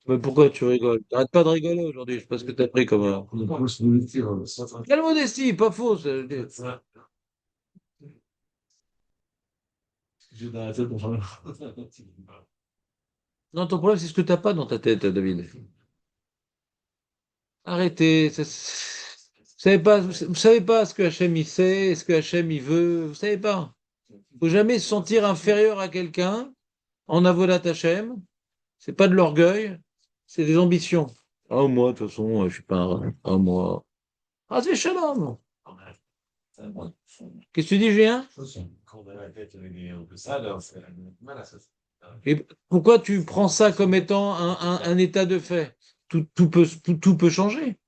Mais pourquoi tu rigoles? T'arrêtes pas de rigoler aujourd'hui, je sais pas ce que t'as pris comme... Quelle modestie, pas faux. Non, ton problème, c'est ce que t'as pas dans ta tête, David. Arrêtez. Vous savez pas ce que Hachem il sait, ce que Hachem il veut. Vous savez pas. Faut jamais se sentir inférieur à quelqu'un en avodat Hachem. C'est pas de l'orgueil, c'est des ambitions. Ah, moi, de toute façon, je suis pas un moi. Ah, c'est shalom. Qu'est-ce que tu dis, Julien? Et pourquoi tu prends ça comme étant un état de fait? Tout peut changer.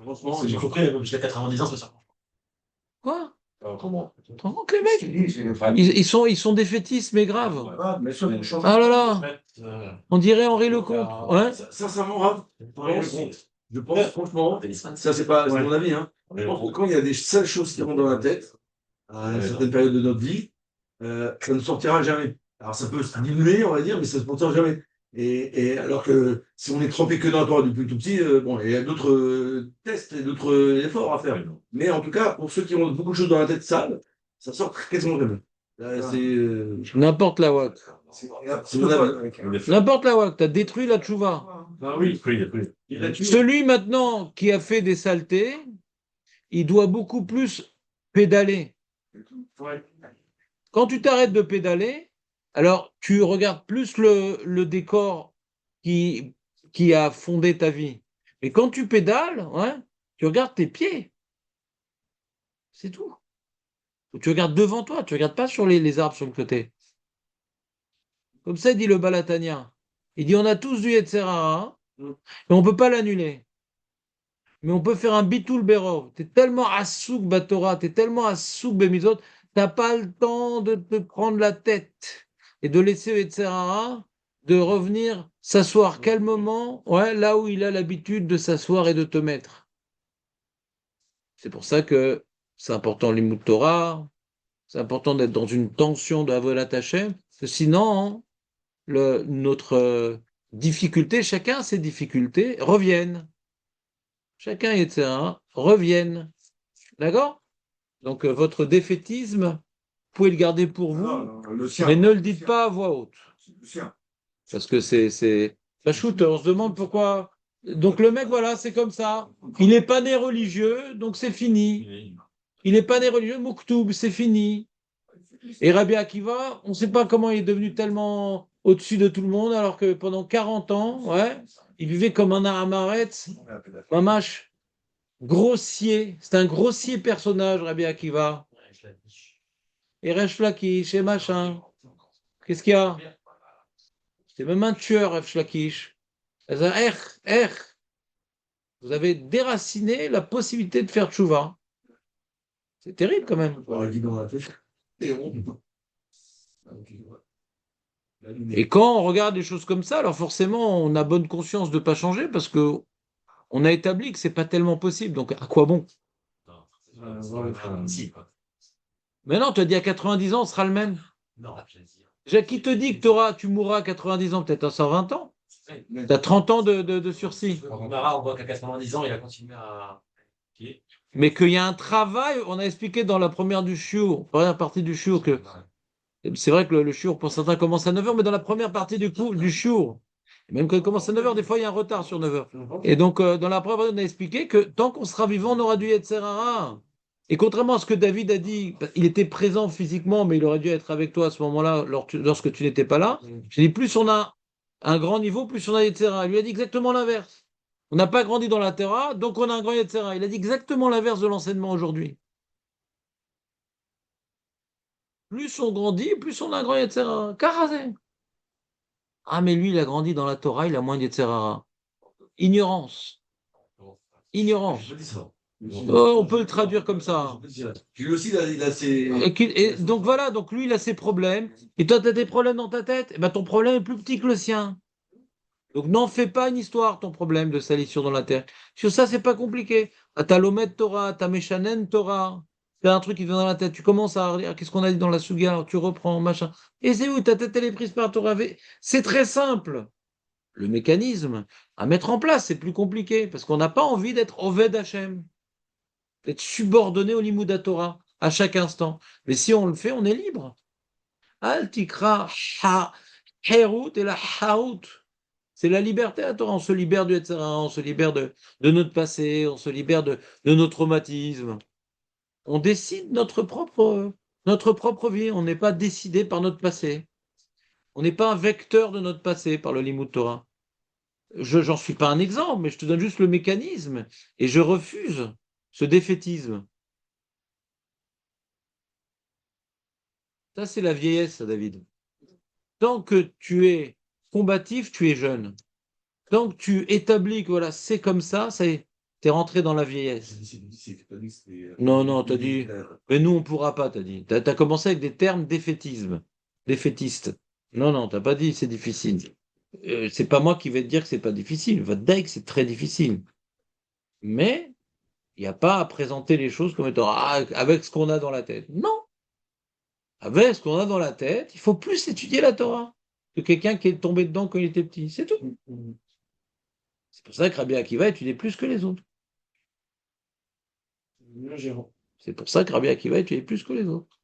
Franchement, j'ai compris, jusqu'à 90 ans, c'est ça. Quoi? Comment? Tranquille, les mecs, ils sont défaitistes, mais grave. Ah là là, on dirait Henri Lecomte. Ouais. Sincèrement, Raph, je pense franchement, ça c'est pas c'est mon avis, hein. Je pense que quand il y a des sales choses qui rentrent dans la tête, à une certaine période de notre vie, ça ne sortira jamais. Alors ça peut se diluer, on va dire, mais ça ne sortira jamais. Et alors que si on est trempé que dans la Torah depuis tout petit, bon, il y a d'autres tests et d'autres efforts à faire. Mais en tout cas, pour ceux qui ont beaucoup de choses dans la tête sale, ça sort quasiment jamais. C'est N'importe la WAC. c'est mon avis. N'importe la WAC, t'as détruit la tchouva. Ah oui, oui, oui. Celui maintenant qui a fait des saletés, il doit beaucoup plus pédaler. Ouais. Quand tu t'arrêtes de pédaler, alors tu regardes plus le décor qui, qui a fondé ta vie. Mais quand tu pédales, ouais, tu regardes tes pieds. C'est tout. Tu regardes devant toi, tu regardes pas sur les arbres sur le côté. Comme ça, dit le Balatania. Il dit on a tous du Yetzer Hara, et on ne peut pas l'annuler. Mais on peut faire un bitul berov. Tu es tellement assouk batora, tu es tellement assouk bemizot, tu n'as pas le temps de te prendre la tête et de laisser le Yetzer Hara de revenir s'asseoir calmement, ouais, là où il a l'habitude de s'asseoir et de te mettre. C'est pour ça que c'est important l'imout Torah, c'est important d'être dans une tension de Avodat Hashem, parce que sinon, notre difficulté, chacun a ses difficultés, reviennent. Chacun, etc., reviennent. D'accord? Donc, votre défaitisme, vous pouvez le garder pour vous, mais ne le dites pas à voix haute. Parce que c'est... Pachout, on se demande pourquoi. Donc, le mec, voilà, c'est comme ça. Il n'est pas né religieux, donc c'est fini. Il n'est pas né religieux, Mouktoub, c'est fini. Et Rabbi Akiva, on ne sait pas comment il est devenu tellement au-dessus de tout le monde, alors que pendant 40 ans, ouais, il vivait comme un Ahamaretz, mamash, grossier. C'est un grossier personnage, Rabbi Akiva. Et Resh Lakish, et machin. Qu'est-ce qu'il y a? C'est même un tueur, Resh Lakish. Vous avez déraciné la possibilité de faire tchouva. C'est terrible quand même. Et quand on regarde des choses comme ça, alors forcément, on a bonne conscience de ne pas changer parce que on a établi que c'est pas tellement possible. Donc, à quoi bon? Mais non, tu as dit à 90 ans, on sera le même. Déjà, qui te dit que tu mourras à 90 ans, peut-être à 120 ans? Tu as 30 ans de sursis. On voit qu'à 90 ans, il a continué à. Mais qu'il y a un travail, on a expliqué dans la première partie du shiur, que c'est vrai que le shiur, pour certains, commence à 9 heures, mais dans la première partie du shiur, même quand il commence à 9 heures, des fois, il y a un retard sur 9 heures. Et donc, dans la première partie, on a expliqué que tant qu'on sera vivant, on aura du Yetzer Hara. Et contrairement à ce que David a dit, il était présent physiquement, mais il aurait dû être avec toi à ce moment-là, lorsque tu n'étais pas là. J'ai dit, plus on a un grand niveau, plus on a Yetzer Hara. Il lui a dit exactement l'inverse. On n'a pas grandi dans la Torah, donc on a un grand Yetzer Hara. Il a dit exactement l'inverse de l'enseignement aujourd'hui. Plus on grandit, plus on a un grand Yetzer Hara. Karazé. Ah, mais lui, il a grandi dans la Torah, il a moins de Yetzer Hara. Ignorance. Ignorance. Oh, on peut le traduire comme ça. Lui aussi, il a ses. Et donc voilà, donc lui, il a ses problèmes. Et toi, tu as des problèmes dans ta tête. Eh ben, ton problème est plus petit que le sien. Donc n'en fais pas une histoire, ton problème de salissure dans la terre. Sur ça, c'est pas compliqué. T'as l'Omet Torah, t'as Meshanen Torah. C'est un truc qui vient dans la tête. Tu commences à relire, qu'est-ce qu'on a dit dans la Suga, tu reprends, machin. Et c'est où ta tête, elle est prise par Torah. C'est très simple. le mécanisme à mettre en place. C'est plus compliqué parce qu'on n'a pas envie d'être Oved Hashem, d'être subordonné au Limud Torah à chaque instant. Mais si on le fait, on est libre. Al tikra herut et la haout. C'est la liberté à Torah. On se libère du Yetzirah, on se libère de notre passé, on se libère de nos traumatismes. On décide notre propre vie. On n'est pas décidé par notre passé. On n'est pas un vecteur de notre passé par le Limud Torah. J'en suis pas un exemple, mais je te donne juste le mécanisme. Et je refuse ce défaitisme. Ça, c'est la vieillesse, David. Tant que tu es combatif, tu es jeune. Tant que tu établis que voilà, c'est comme ça t'es rentré dans la vieillesse. Non, non, t'as dit, mais nous, on pourra pas, t'as dit. T'as commencé avec des termes défaitistes. Non, non, t'as pas dit c'est difficile. C'est pas moi qui vais te dire que c'est pas difficile. Votre deck, c'est très difficile. Mais il n'y a pas à présenter les choses comme étant avec ce qu'on a dans la tête. Non, avec ce qu'on a dans la tête, il faut plus étudier la Torah que quelqu'un qui est tombé dedans quand il était petit. C'est tout. C'est pour ça que Rabbi Akiva étudiait plus que les autres. C'est pour ça que Rabbi Akiva étudiait plus que les autres.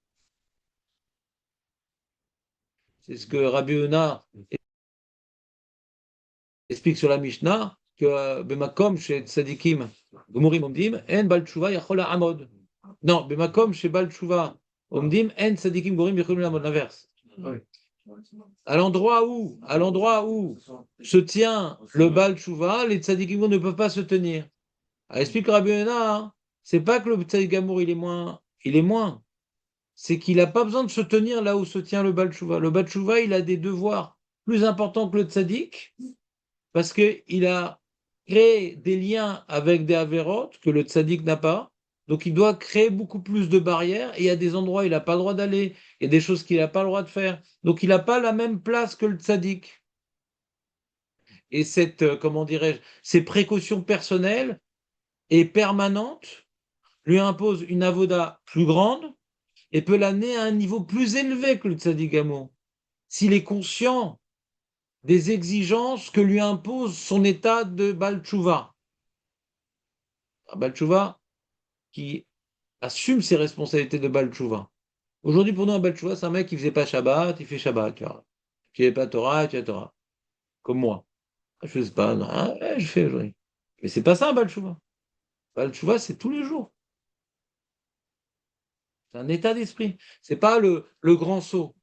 C'est ce que Rabbi Yonah explique sur la Mishnah, que Bemakom chez Tzadikim, Gomurim Omdim, En Bal Tshuva Yachol Amod. Non, Bemakom chez Bal Tshuva Omdim, En Tzadikim Gomurim Yachol Amod, l'inverse. À l'endroit où se tient le Bal Tshuva, les Tzadikim ne peuvent pas se tenir. Alors, explique Rabbi Yonah, hein, c'est pas que le Tzadik Gamour il est moins. C'est qu'il n'a pas besoin de se tenir là où se tient le Bal Tshuva. Le Bal Tshuva, il a des devoirs plus importants que le Tzadik, parce qu'il a créé des liens avec des Avérotes que le Tzadik n'a pas. Donc il doit créer beaucoup plus de barrières, et il y a des endroits où il n'a pas le droit d'aller, il y a des choses qu'il n'a pas le droit de faire. Donc il n'a pas la même place que le Tzadik. Et comment dirais-je, ces précautions personnelles et permanentes lui imposent une avoda plus grande et peut l'amener à un niveau plus élevé que le Tzadik Gamour. S'il est conscient des exigences que lui impose son état de Baal Tshuva. Un Baal Tshuva qui assume ses responsabilités de Baal Tshuva. Aujourd'hui, pour nous, un Baal Tshuva, c'est un mec qui ne faisait pas Shabbat, il fait Shabbat. Tu vois. Qui n'est pas Torah, tu as Torah. Comme moi. Je ne sais pas, non, ouais, je fais aujourd'hui. Mais c'est pas ça un Baal Tshuva. Baal Tshuva, c'est tous les jours. C'est un état d'esprit. C'est pas le grand saut.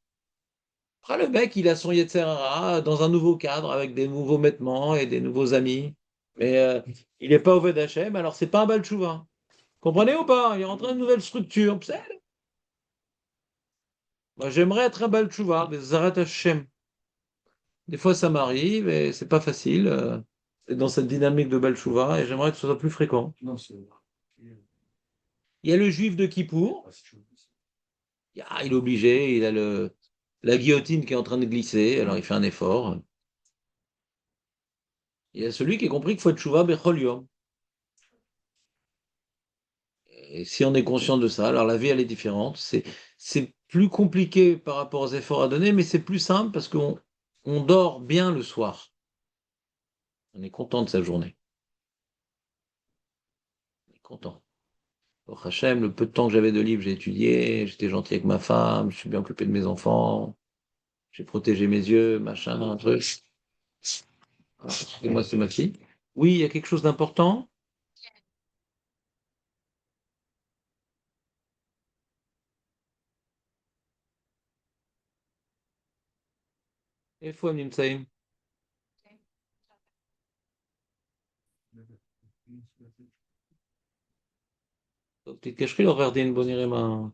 Après, le mec, il a son Yetzer Hara dans un nouveau cadre avec des nouveaux vêtements et des nouveaux amis. Mais il n'est pas au Hashem, alors c'est pas un Baal Tshuva. Comprenez ou pas? Il est rentré dans une nouvelle structure. Moi, j'aimerais être un Baal Tshuva, mais Zarat Hashem. Des fois, ça m'arrive et c'est pas facile. C'est dans cette dynamique de Baal Tshuva et j'aimerais que ce soit plus fréquent. Il y a le juif de Kippour. Il est obligé, il a la guillotine qui est en train de glisser, alors il fait un effort. Il y a celui qui a compris qu'il faut être Tshuva Bechol Yom. Et si on est conscient de ça, alors la vie, elle est différente. C'est plus compliqué par rapport aux efforts à donner, mais c'est plus simple parce qu'on dort bien le soir. On est content de sa journée. On est content. Au Hachem, le peu de temps que j'avais de libre, j'ai étudié, j'étais gentil avec ma femme, je suis bien occupé de mes enfants, j'ai protégé mes yeux, machin, un truc. Et moi, c'est ma fille. Oui, il y a quelque chose d'important. Il faut me. תתקשרי לעורך דין, בוא נראה מה...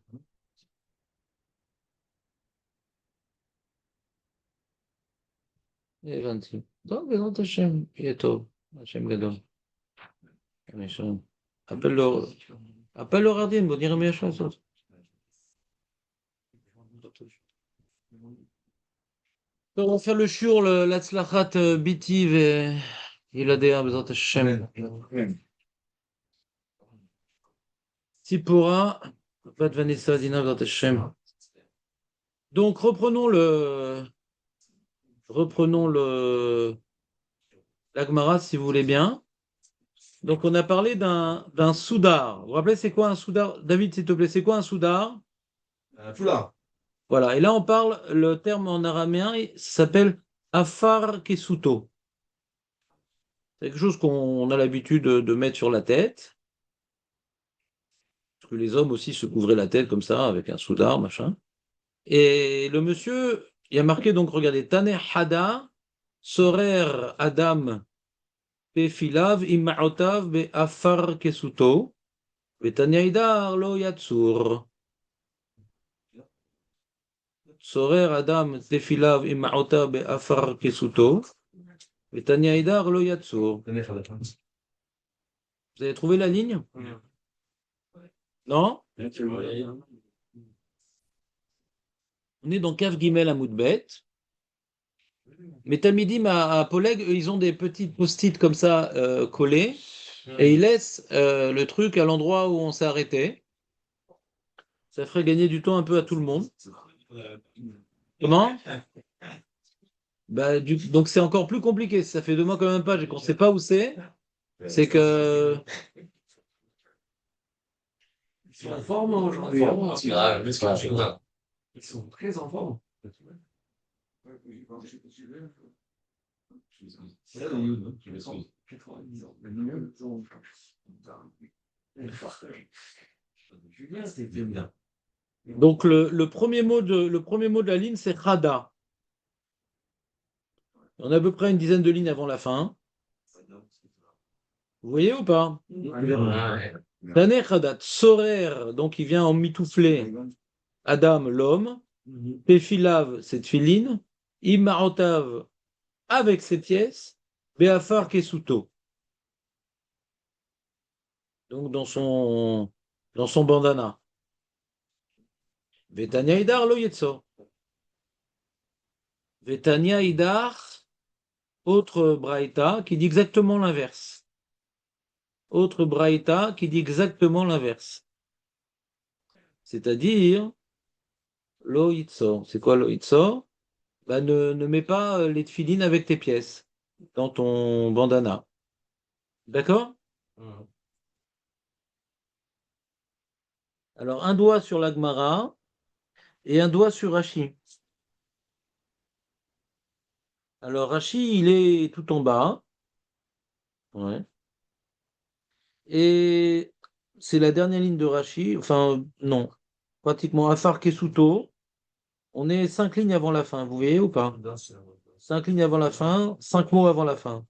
הבנתי. טוב, בעזרת השם, יהיה טוב. השם גדול. appelle לעורך דין, בוא נראה מה יש לעשות. On va faire le shiur, l'Atzlachat Biti וילדיה בעזרת השם. Tzipora, Bat Vanessa Dina בעזרת השם. Donc reprenons le la Gemara, si vous voulez bien. Donc, on a parlé d'un soudar. Vous vous rappelez, c'est quoi un soudar? David, s'il te plaît, c'est quoi un soudar? Foulard. Voilà. Et là, on parle, le terme en araméen, ça s'appelle afar kesuto. C'est quelque chose qu'on a l'habitude de mettre sur la tête. Parce que les hommes aussi se couvraient la tête comme ça, avec un soudar, machin. Et le monsieur, il a marqué, donc, regardez, Taner Hada, Sorer Adam, Befilav, Imma'otav, Be'afar Kesuto, Betaniaïdar Lo Yatsur. Sorer Adam, Tefilav, Imma'otav, Be'afar Kesuto, Betaniaïdar Lo Yatsur. Vous avez trouvé la ligne? Non? On est dans Kaf Gimel Amoudbet. Mes talmidim à Poleg, eux, ils ont des petites post-it comme ça collés et ils laissent le truc à l'endroit où on s'est arrêté. Ça ferait gagner du temps un peu à tout le monde. Comment? Bah, donc c'est encore plus compliqué. Ça fait 2 mois quand même pas et qu'on ne sait pas où c'est. C'est que. Ils sont en forme aujourd'hui. C'est grave, c'est grave. Ils sont très en forme. C'est ça, Youn. 90 ans. Julien, c'était bien. Donc le premier mot de la ligne, c'est Rada. On a à peu près une dizaine de lignes avant la fin. Vous voyez ou pas? Taner Hadat, Sorer, donc il vient en mitouflé. Adam, l'homme. Péfilav, cette filine. Immarotav, avec ses pièces. Beafar Kesuto. Donc dans son bandana. Vetania Idar lo yetso. Vetania Idar, autre braïta qui dit exactement l'inverse. Autre braïta qui dit exactement l'inverse. C'est-à-dire, lo yitso. C'est quoi lo yitso? Bah, ne mets pas les tefilines avec tes pièces dans ton bandana. D'accord? Alors, un doigt sur la Gemara et un doigt sur Rashi. Alors, Rashi, il est tout en bas. Ouais. Et c'est la dernière ligne de Rashi. Enfin, non. Pratiquement Afar Kesuto. On est 5 lignes avant la fin. Vous voyez ou pas? 5 lignes avant la fin, 5 mots avant la fin.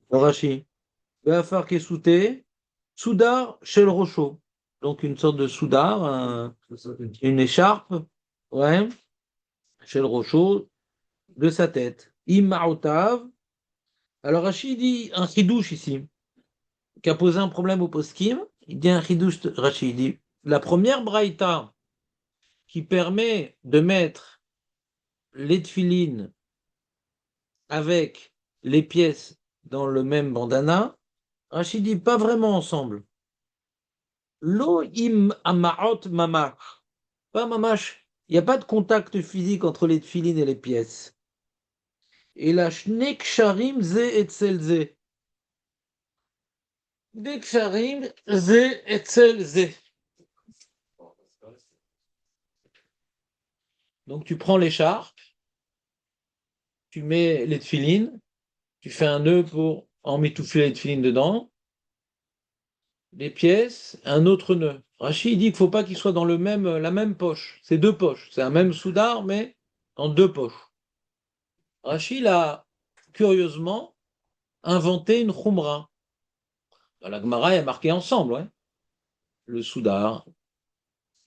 Rashi. Afar Kesute. Soudar Shel Rocho. Donc, une sorte de soudar, une écharpe. Ouais. Shel Rocho. De sa tête. Immaotav. Alors, Rashi dit un chidouche ici, qui a posé un problème au poskim. Il dit un chidouche, Rashi, il dit la première braïta qui permet de mettre les tefilines avec les pièces dans le même bandana, Rashi dit pas vraiment ensemble. Lo im amaot mamash. Pas mamash. Il n'y a pas de contact physique entre les tefilines et les pièces. Et la shnek sharim ze etzel ze. Deksharim ze etzel ze. Donc tu prends l'écharpe, tu mets les tefilines, tu fais un nœud pour emmitoufler les tefilines dedans, les pièces, un autre nœud. Rachid dit qu'il ne faut pas qu'ils soient dans la même poche. C'est 2 poches. C'est un même soudar, mais en 2 poches. Rachid a curieusement inventé une khumra. Dans la Gemara, il y a marqué ensemble. Ouais. Le soudar,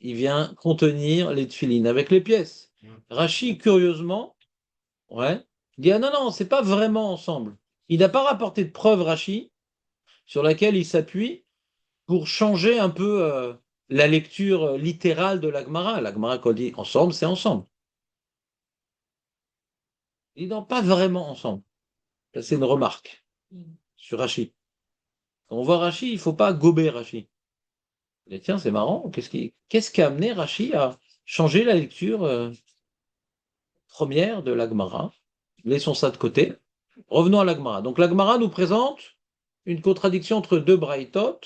il vient contenir les tefilines avec les pièces. Rachid, curieusement, ouais, dit ah non, c'est pas vraiment ensemble. Il n'a pas rapporté de preuve, Rachid, sur laquelle il s'appuie pour changer un peu la lecture littérale de la Gemara. La Gemara, quand on dit ensemble, c'est ensemble. Il dit non, pas vraiment ensemble. Ça, c'est une remarque sur Rachid. Quand on voit Rachid, il ne faut pas gober Rachid. Il dit, tiens, c'est marrant, qu'est-ce qui a amené Rachid à changer la lecture première de la Gemara? Laissons ça de côté. Revenons à l'Agmara. Donc l'Agmara nous présente une contradiction entre deux braïtot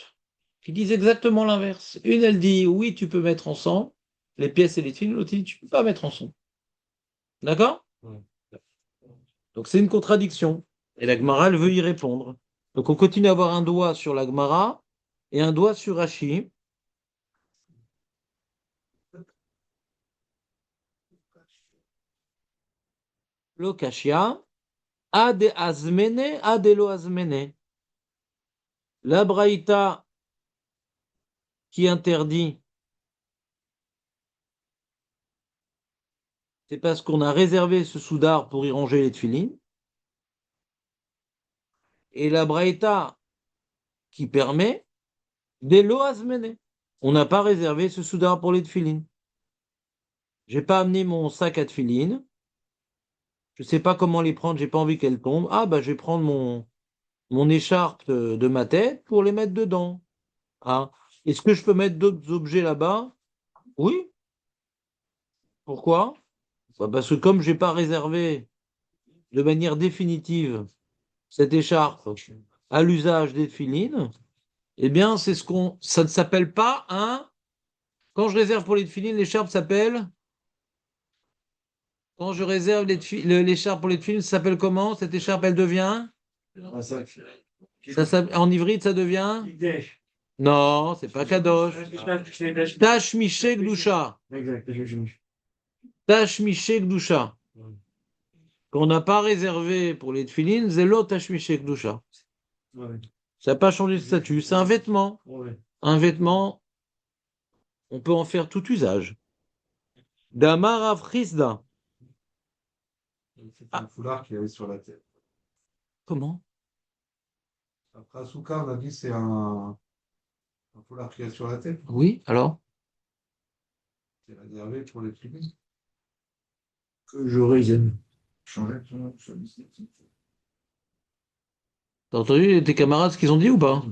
qui disent exactement l'inverse. Une, elle dit oui, tu peux mettre ensemble les pièces et les tuiles, l'autre dit tu peux pas mettre ensemble. D'accord? Donc c'est une contradiction. Et la Gemara, elle veut y répondre. Donc on continue à avoir un doigt sur la Gemara et un doigt sur Rashi. Lo kashia, ade azmene, ade lo azmene. La Braïta qui interdit, c'est parce qu'on a réservé ce soudar pour y ranger les tefilines. Et la Braïta qui permet, des lo azmene. On n'a pas réservé ce soudar pour les tefilines. J'ai pas amené mon sac à tefilines. Je sais pas comment les prendre, j'ai pas envie qu'elles tombent. Ah bah je vais prendre mon écharpe de ma tête pour les mettre dedans. Ah. Est-ce que je peux mettre d'autres objets là-bas? Oui. Pourquoi? Bah, parce que comme j'ai pas réservé de manière définitive cette écharpe à l'usage des filines, eh bien ça ne s'appelle pas un. Quand je réserve pour les filines, l'écharpe s'appelle. Quand je réserve l'écharpe pour les filines, ça s'appelle comment? Cette écharpe, elle devient? Un sac. En ivrite, ça devient? Non, c'est pas kadosh. Tash Miché Gdusha. Exact. Tash Miché Gdusha. Qu'on n'a pas réservé pour les tefilines, Zelo Tash Miché Gdusha. Ouais. Ça n'a pas changé de statut. C'est un vêtement. Ouais. Un vêtement, on peut en faire tout usage. Damar Afrisda. C'est un foulard qu'il avait sur la tête. Comment? Après Asuka, on a dit c'est un foulard qu'il a sur la tête. Oui, alors? C'est réservé pour les tribus. Que j'aurais Changer. T'as entendu tes camarades ce qu'ils ont dit ou pas?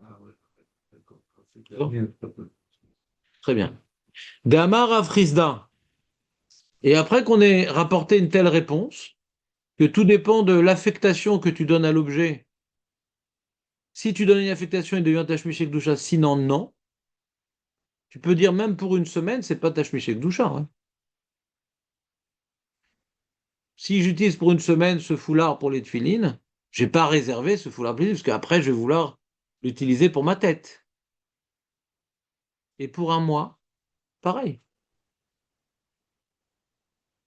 Ah ouais, d'accord. Bon. Très bien. Damar Afrisda. Et après qu'on ait rapporté une telle réponse, que tout dépend de l'affectation que tu donnes à l'objet. Si tu donnes une affectation, il devient Tashmichek Doucha. Sinon, non. Tu peux dire même pour une semaine, c'est pas Tashmichek Doucha. Hein. Si j'utilise pour une semaine ce foulard pour les tefilines, j'ai pas réservé ce foulard pour les tefilines, parce qu'après, je vais vouloir l'utiliser pour ma tête. Et pour un mois, pareil.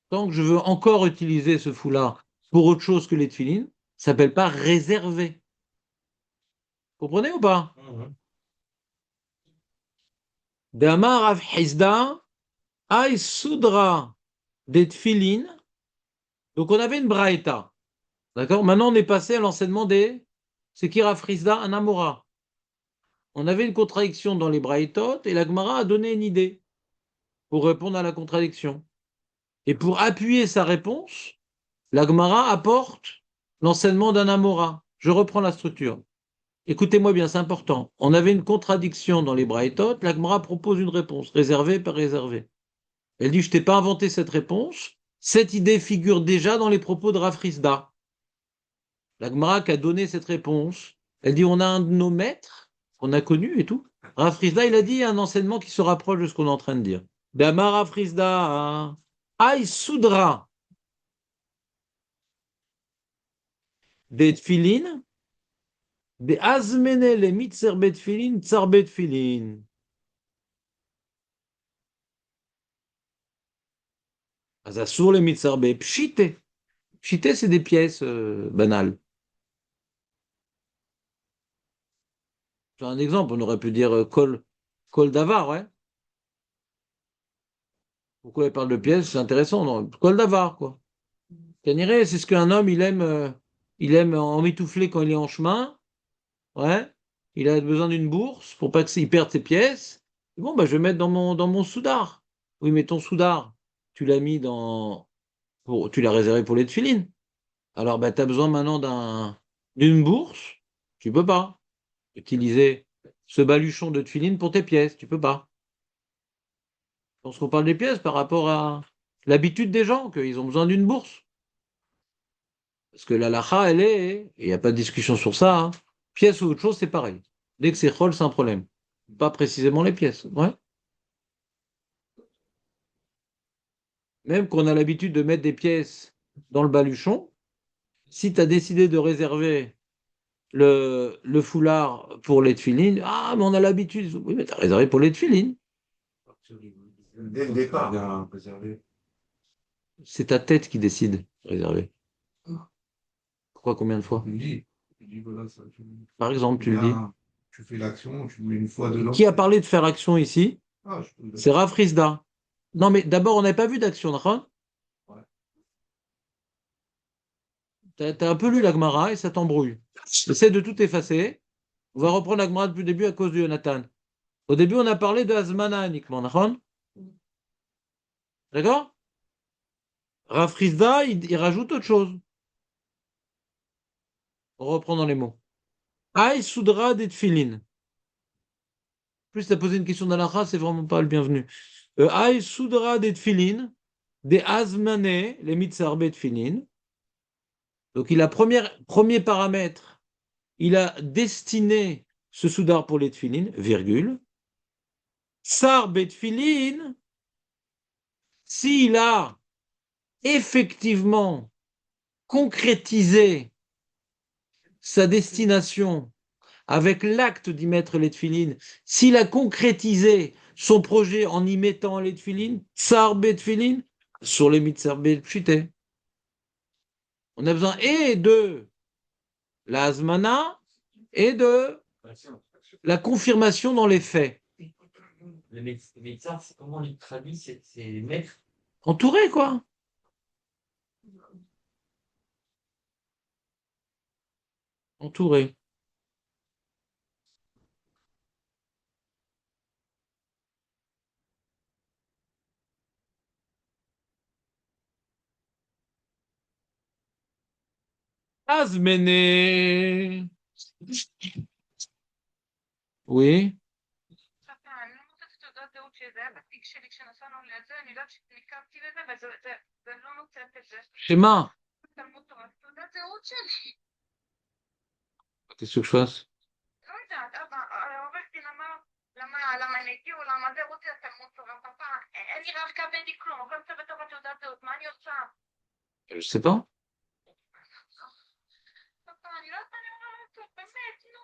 Tant que je veux encore utiliser ce foulard pour autre chose que les tefilines, ça s'appelle pas réservé. Comprenez ou pas? Damar Rav Hizda, Aï Soudra des tefilines. Donc on avait une braïta. D'accord? Maintenant on est passé à l'enseignement des. C'est qui Rav Hizda? Un Amora. On avait une contradiction dans les braïtot et la Gemara a donné une idée pour répondre à la contradiction. Et pour appuyer sa réponse, la Gemara apporte l'enseignement d'un Amora. Je reprends la structure. Écoutez-moi bien, c'est important. On avait une contradiction dans les braïtot, la Gemara propose une réponse, réservée par réservée. Elle dit, je t'ai pas inventé cette réponse, cette idée figure déjà dans les propos de Rav Hizda. La Gemara qui a donné cette réponse, elle dit, on a un de nos maîtres, qu'on a connu et tout. Rav Hizda, il a dit un enseignement qui se rapproche de ce qu'on est en train de dire. Damar Rav Hizda, Aï Soudra, des tfilin, des azmene le mitzerbet tfilin, tzarbet tfilin. Azasur le mitzarbe, pshite. Pshite, c'est des pièces banales. C'est un exemple, on aurait pu dire col d'avar, ouais. Pourquoi il parle de pièces? C'est intéressant, non? Col d'avar, quoi. Caniré, c'est ce qu'un homme, il aime emmitoufler quand il est en chemin, ouais. Il a besoin d'une bourse pour pas qu'il perde ses pièces. Bon, bah, je vais mettre dans mon soudard. Oui, mais ton soudard, tu l'as mis tu l'as réservé pour les tefilines. Alors, bah, tu as besoin maintenant d'une bourse. Tu peux pas utiliser ce baluchon de tefilines pour tes pièces. Tu peux pas. Je pense qu'on parle des pièces par rapport à l'habitude des gens, qu'ils ont besoin d'une bourse. Parce que la lacha, elle est, il n'y a pas de discussion sur ça, hein. Pièce ou autre chose, c'est pareil. Dès que c'est chol, c'est un problème. Pas précisément les pièces. Ouais. Même qu'on a l'habitude de mettre des pièces dans le baluchon, si tu as décidé de réserver le foulard pour les tefilines, ah, mais on a l'habitude. Oui, mais tu as réservé pour les tefilines. Dès le départ, bien réservé. C'est ta tête qui décide de réserver. Pourquoi, combien de fois? Tu dis, voilà, ça, Par exemple, tu le dis. bien, tu fais l'action, tu mets une fois dedans. Qui a parlé de faire action ici? Ah, je peux- C'est Rav Rizda. Non, mais d'abord, on n'avait pas vu d'action, d'accord? Ouais. T'as un peu lu la Gemara et ça t'embrouille. Essaie de tout effacer. On va reprendre la Gemara depuis le début à cause de Jonathan. Au début, on a parlé de Azmana uniquement, d'accord? D'accord? Rav Rizda, il rajoute autre chose. On reprend dans les mots. Aïe Soudra des Tfilin. Plus tu as posé une question d'Alacha, c'est vraiment pas le bienvenu. Aïe Soudra des Tfilin, des Azmané, les Mitzarbe Tfilin. Donc, il a premier paramètre, il a destiné ce soudar pour les Tfilin, virgule. Sar Betfilin, s'il a effectivement concrétisé sa destination avec l'acte d'y mettre les tefilines, s'il a concrétisé son projet en y mettant les tefilines, tsar betfilin, sur les mitzvah pshité. On a besoin et de la hazmana et de la confirmation dans les faits. Le médecin, c'est comment on traduit, c'est maître. Entouré, quoi. Entouré. Azmene. Oui. אני לא מוצאת את תעודת זהות שזה היה בתיק שלי כשנסענו לזה, אני יודעת שניקבתי לזה, ולא מוצאת את זה. Schéma. תלמוד תורה, תעודת זהות שלי. Qu'est-ce que je fasse? לא יודעת, אבא, העורך דין אמר, למה הם הגיעו, למה זה רוצה תלמוד תורה, פפא, אין לי רב קו, אין לי כלום, אבל זה בתוך התעודת זהות, מה אני עושה? Je sais pas. פפא, אני לא יודעת מה אני אומרת, באמת, נו.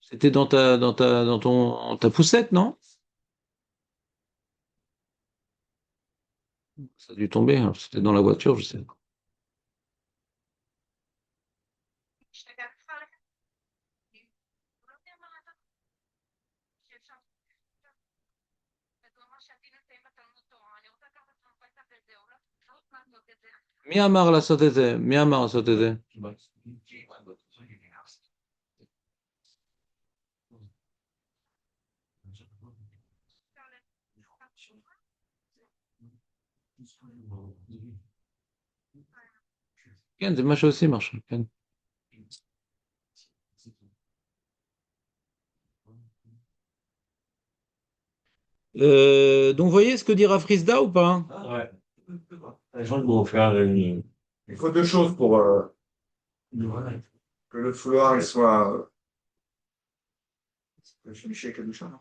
C'était dans ta poussette, non? Ça a dû tomber, hein. C'était dans la voiture, je sais. השתגעת, צריכה ללכת. הוא לא יודע מה לעשות. שאפשר. אז הוא אמר שהדין מסיים בתלמוד תורה, אני רוצה לקחת את הביתה וזהו, לא צריך לעשות את זה. מי אמר לעשות את זה? מי אמר לעשות את זה? כן, זה מה שעושים עכשיו, כן. Donc, vous voyez ce que dit Rafrizda ou pas? Ouais. Les gens vont faire une. Il faut deux choses pour que le fouloir il soit. Je suis chez Kadusha, non?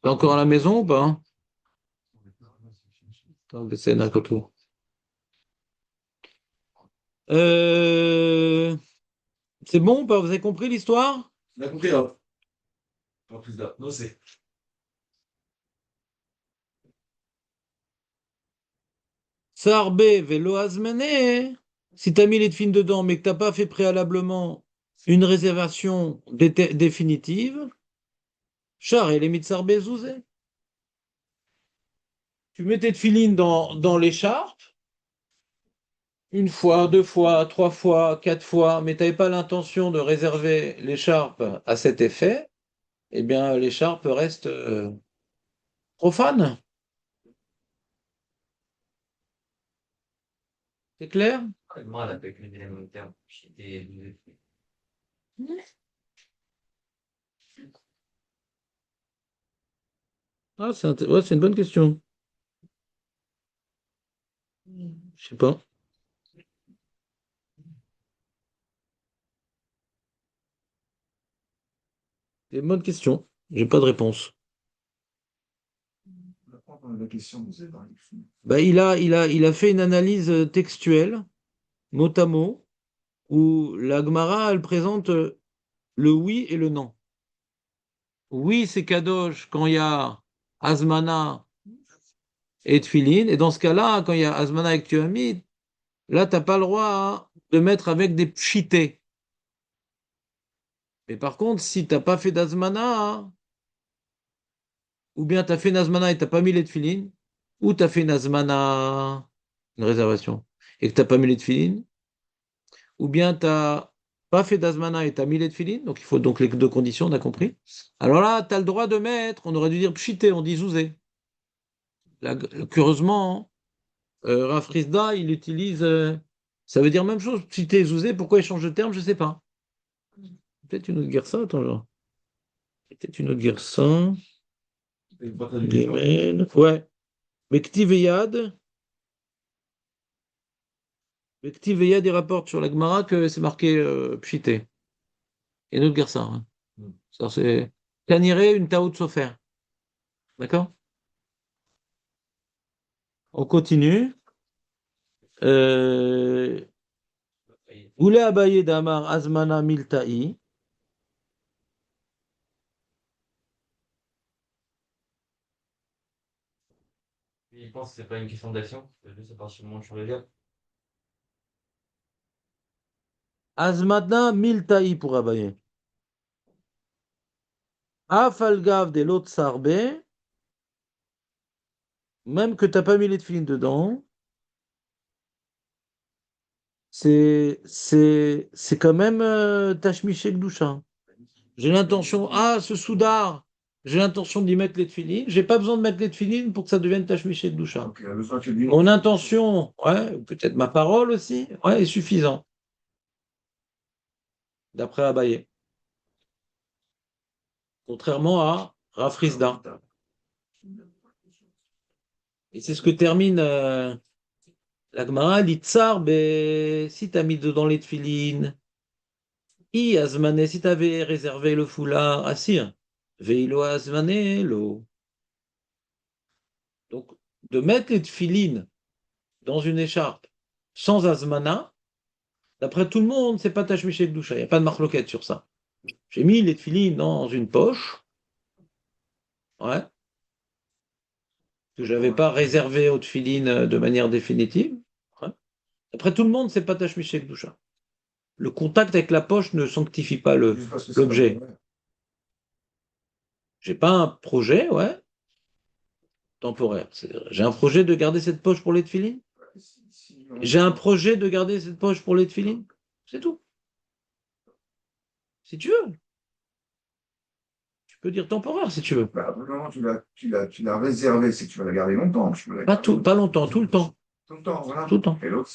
T'es encore à la maison ou pas? Attends, c'est un retour. C'est bon ou pas? Vous avez compris l'histoire? On a compris, hein. En plus là. Non, c'est. Sarbe velo azmene. Si t'as mis les tefilines dedans, mais que t'as pas fait préalablement une réservation définitive, char et les mitzarbe zouzé. Tu mets tes tefilines dans l'écharpe, une fois, deux fois, trois fois, quatre fois, mais tu n'avais pas l'intention de réserver l'écharpe à cet effet, eh bien l'écharpe reste profane. C'est clair? Moi, avec les éléments termes, j'étais. Ah, ouais, c'est une bonne question. Je sais pas. C'est une bonne question. J'ai pas de réponse. La question vous est dans les films. Bah, il a fait une analyse textuelle, mot à mot, où la Gemara, elle présente le oui et le non. Oui, c'est Kadosh quand il y a Azmana et Tfilin. Et dans ce cas-là, quand il y a Azmana et Tuamid, là, tu n'as pas le droit de mettre avec des pchités. Mais par contre, si tu n'as pas fait d'Azmana, ou bien tu as fait une Azmana et tu n'as pas mis les Tfilin, ou tu as fait une Azmana, une réservation, et que tu n'as pas mis les Tfilin, ou bien tu n'as pas fait d'Azmana et tu as mis les Tfilin, donc il faut donc les deux conditions, on a compris. Alors là, tu as le droit de mettre, on aurait dû dire pchité, on dit zouzé. Là, curieusement, Rav Rizda, il utilise. Ça veut dire même chose. Si t'es zouzé, pourquoi il change de terme, je sais pas. Peut-être une autre guerre attends, genre. Peut-être une autre guerre Gimel. Ouais. Bektiv et Yad. Bektiv et Yad, il rapporte sur la Gemara que c'est marqué Pshité. Et une autre guerre hein. Ça, c'est. Kaniré, une Taout Sofer. D'accord? On continue. Oule Abaye Damar Azmana Milta'i. Je pense que c'est pas une question d'action, c'est juste à partir du moment où tu regardes. Azmana Milta'i pour Abaye. Afalgav de l'autre sarbe, même que tu n'as pas mis les tefilines dedans, c'est quand même Tashmiché Gdoucha. J'ai l'intention, ce soudar, j'ai l'intention d'y mettre les tefilines, j'ai pas besoin de mettre les tefilines pour que ça devienne Tashmiché Gdoucha. Mon intention, ouais, ou peut-être ma parole aussi, ouais, est suffisant. D'après Abaye. Contrairement à Rafrizda. Et c'est ce que termine la Gemara, l'Itzar, si tu as mis dedans les tefilines, Azmané, si tu avais réservé le foulard, assir, Veilo Azmané, lo. Donc, de mettre les tefilines dans une écharpe sans Azmana, d'après tout le monde, c'est pas Tashmiché Gdoucha, il n'y a pas de marloquette sur ça. J'ai mis les tefilines dans une poche, ouais, que je n'avais pas réservé aux tefilines de manière définitive. Ouais. D'après tout le monde, c'est pas Tashmiché Gdoucha. Le contact avec la poche ne sanctifie pas l'objet. J'ai pas un projet, ouais, temporaire. J'ai un projet de garder cette poche pour les tefilines. J'ai un projet de garder cette poche pour les tefilines. C'est tout. Si tu veux. Tu peux dire temporaire si tu veux. Bah, non, tu l'as réservé, c'est que tu vas la garder longtemps. Pas longtemps, tout le temps. Tout le temps, voilà. Tout le temps. Et l'autre,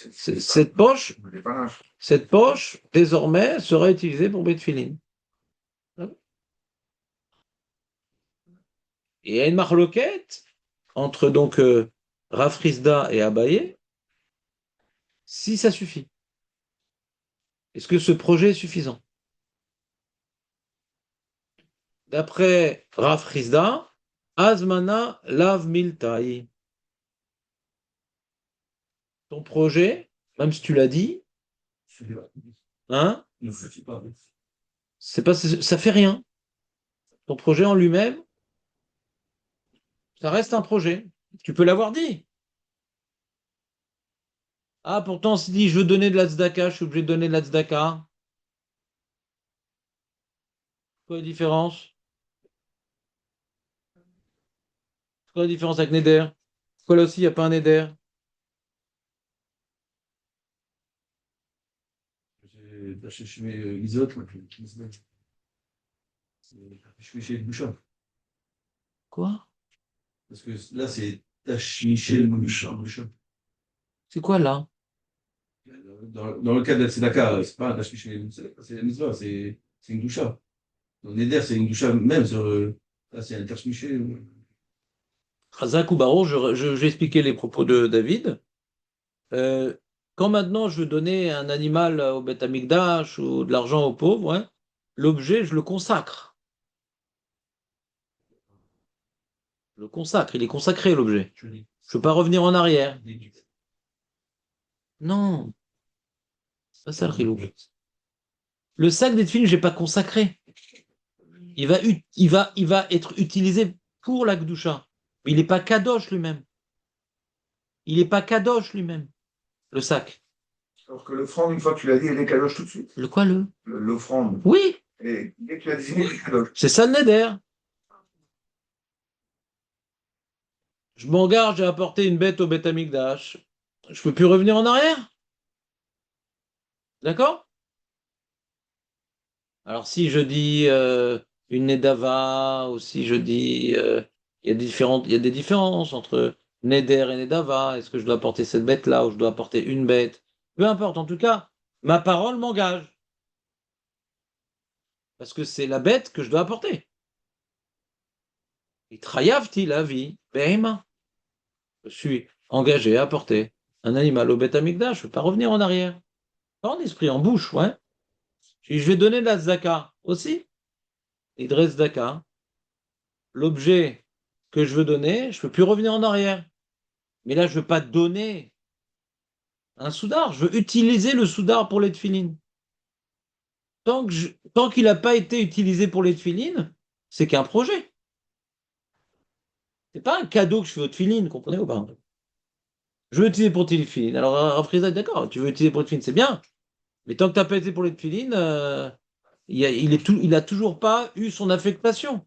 Cette poche, désormais, sera utilisée pour mes tefilines. Et il y a une marloquette entre donc Rav Rizda et Abaye, si ça suffit. Est-ce que ce projet est suffisant? D'après Rav Rizda, Azmana lav miltai. Ton projet, même si tu l'as dit, hein, c'est pas, ça fait rien. Ton projet en lui-même, ça reste un projet. Tu peux l'avoir dit. Ah, pourtant, si dit je veux donner de la tzedaka, je suis obligé de donner de la tzedaka. Quoi la différence? Quoi la différence avec Neder? Pourquoi là aussi, il n'y a pas un Neder? Je suis Lisotte, moi, je suis chez Bouchard. Quoi? Parce que là, c'est Tachmichel Bouchard. C'est quoi là? Dans le cas de la tzedaka, c'est pas un tashmish, c'est la mitzvah, c'est une doucha. Dans Neder, c'est une doucha même sur. Là, c'est un tashmish. Chazak ou Baruch, j'ai expliqué les propos de David. Quand maintenant je veux donner un animal au Beth Amikdash ou de l'argent aux pauvres, hein, l'objet, je le consacre. Je le consacre, il est consacré l'objet. Je ne peux pas revenir en arrière. Non, c'est pas ça le chilou. Le sac des tefilines, je n'ai pas consacré. Il va être utilisé pour la Gdusha. Mais il n'est pas kadosh lui-même. Il n'est pas kadosh lui-même, le sac. Alors que l'offrande, une fois que tu l'as dit, elle est kadosh tout de suite. Le quoi, le L'offrande. Oui, Et dès que tu l'as désigné, elle est kadosh. c'est ça le neder. Je m'engage à apporter une bête au Beth Amikdash. Je ne peux plus revenir en arrière. D'accord? Alors si je dis une Nedava, ou si je dis il y a des différences entre Neder et Nedava. Est-ce que je dois apporter cette bête-là ou je dois apporter une bête? Peu importe, en tout cas, ma parole m'engage. Parce que c'est la bête que je dois apporter. Et Trayavti la vie, Behema. Je suis engagé à apporter un animal au Beth Amikdash, je ne peux pas revenir en arrière. Pas en esprit, en bouche, ouais. Je vais donner de la Zaka aussi. Idres Zaka. L'objet que je veux donner, je ne peux plus revenir en arrière. Mais là, je ne veux pas donner un soudar, je veux utiliser le soudar pour les tefilines. Tant qu'il n'a pas été utilisé pour les tefilines, c'est qu'un projet. C'est pas un cadeau que je fais aux tefilines, comprenez ou pas? Je veux utiliser pour les tefilines. Alors, Rafrizad, d'accord, tu veux utiliser pour les tefilines, c'est bien. Mais tant que tu n'as pas été pour les tefilines, il a toujours pas eu son affectation.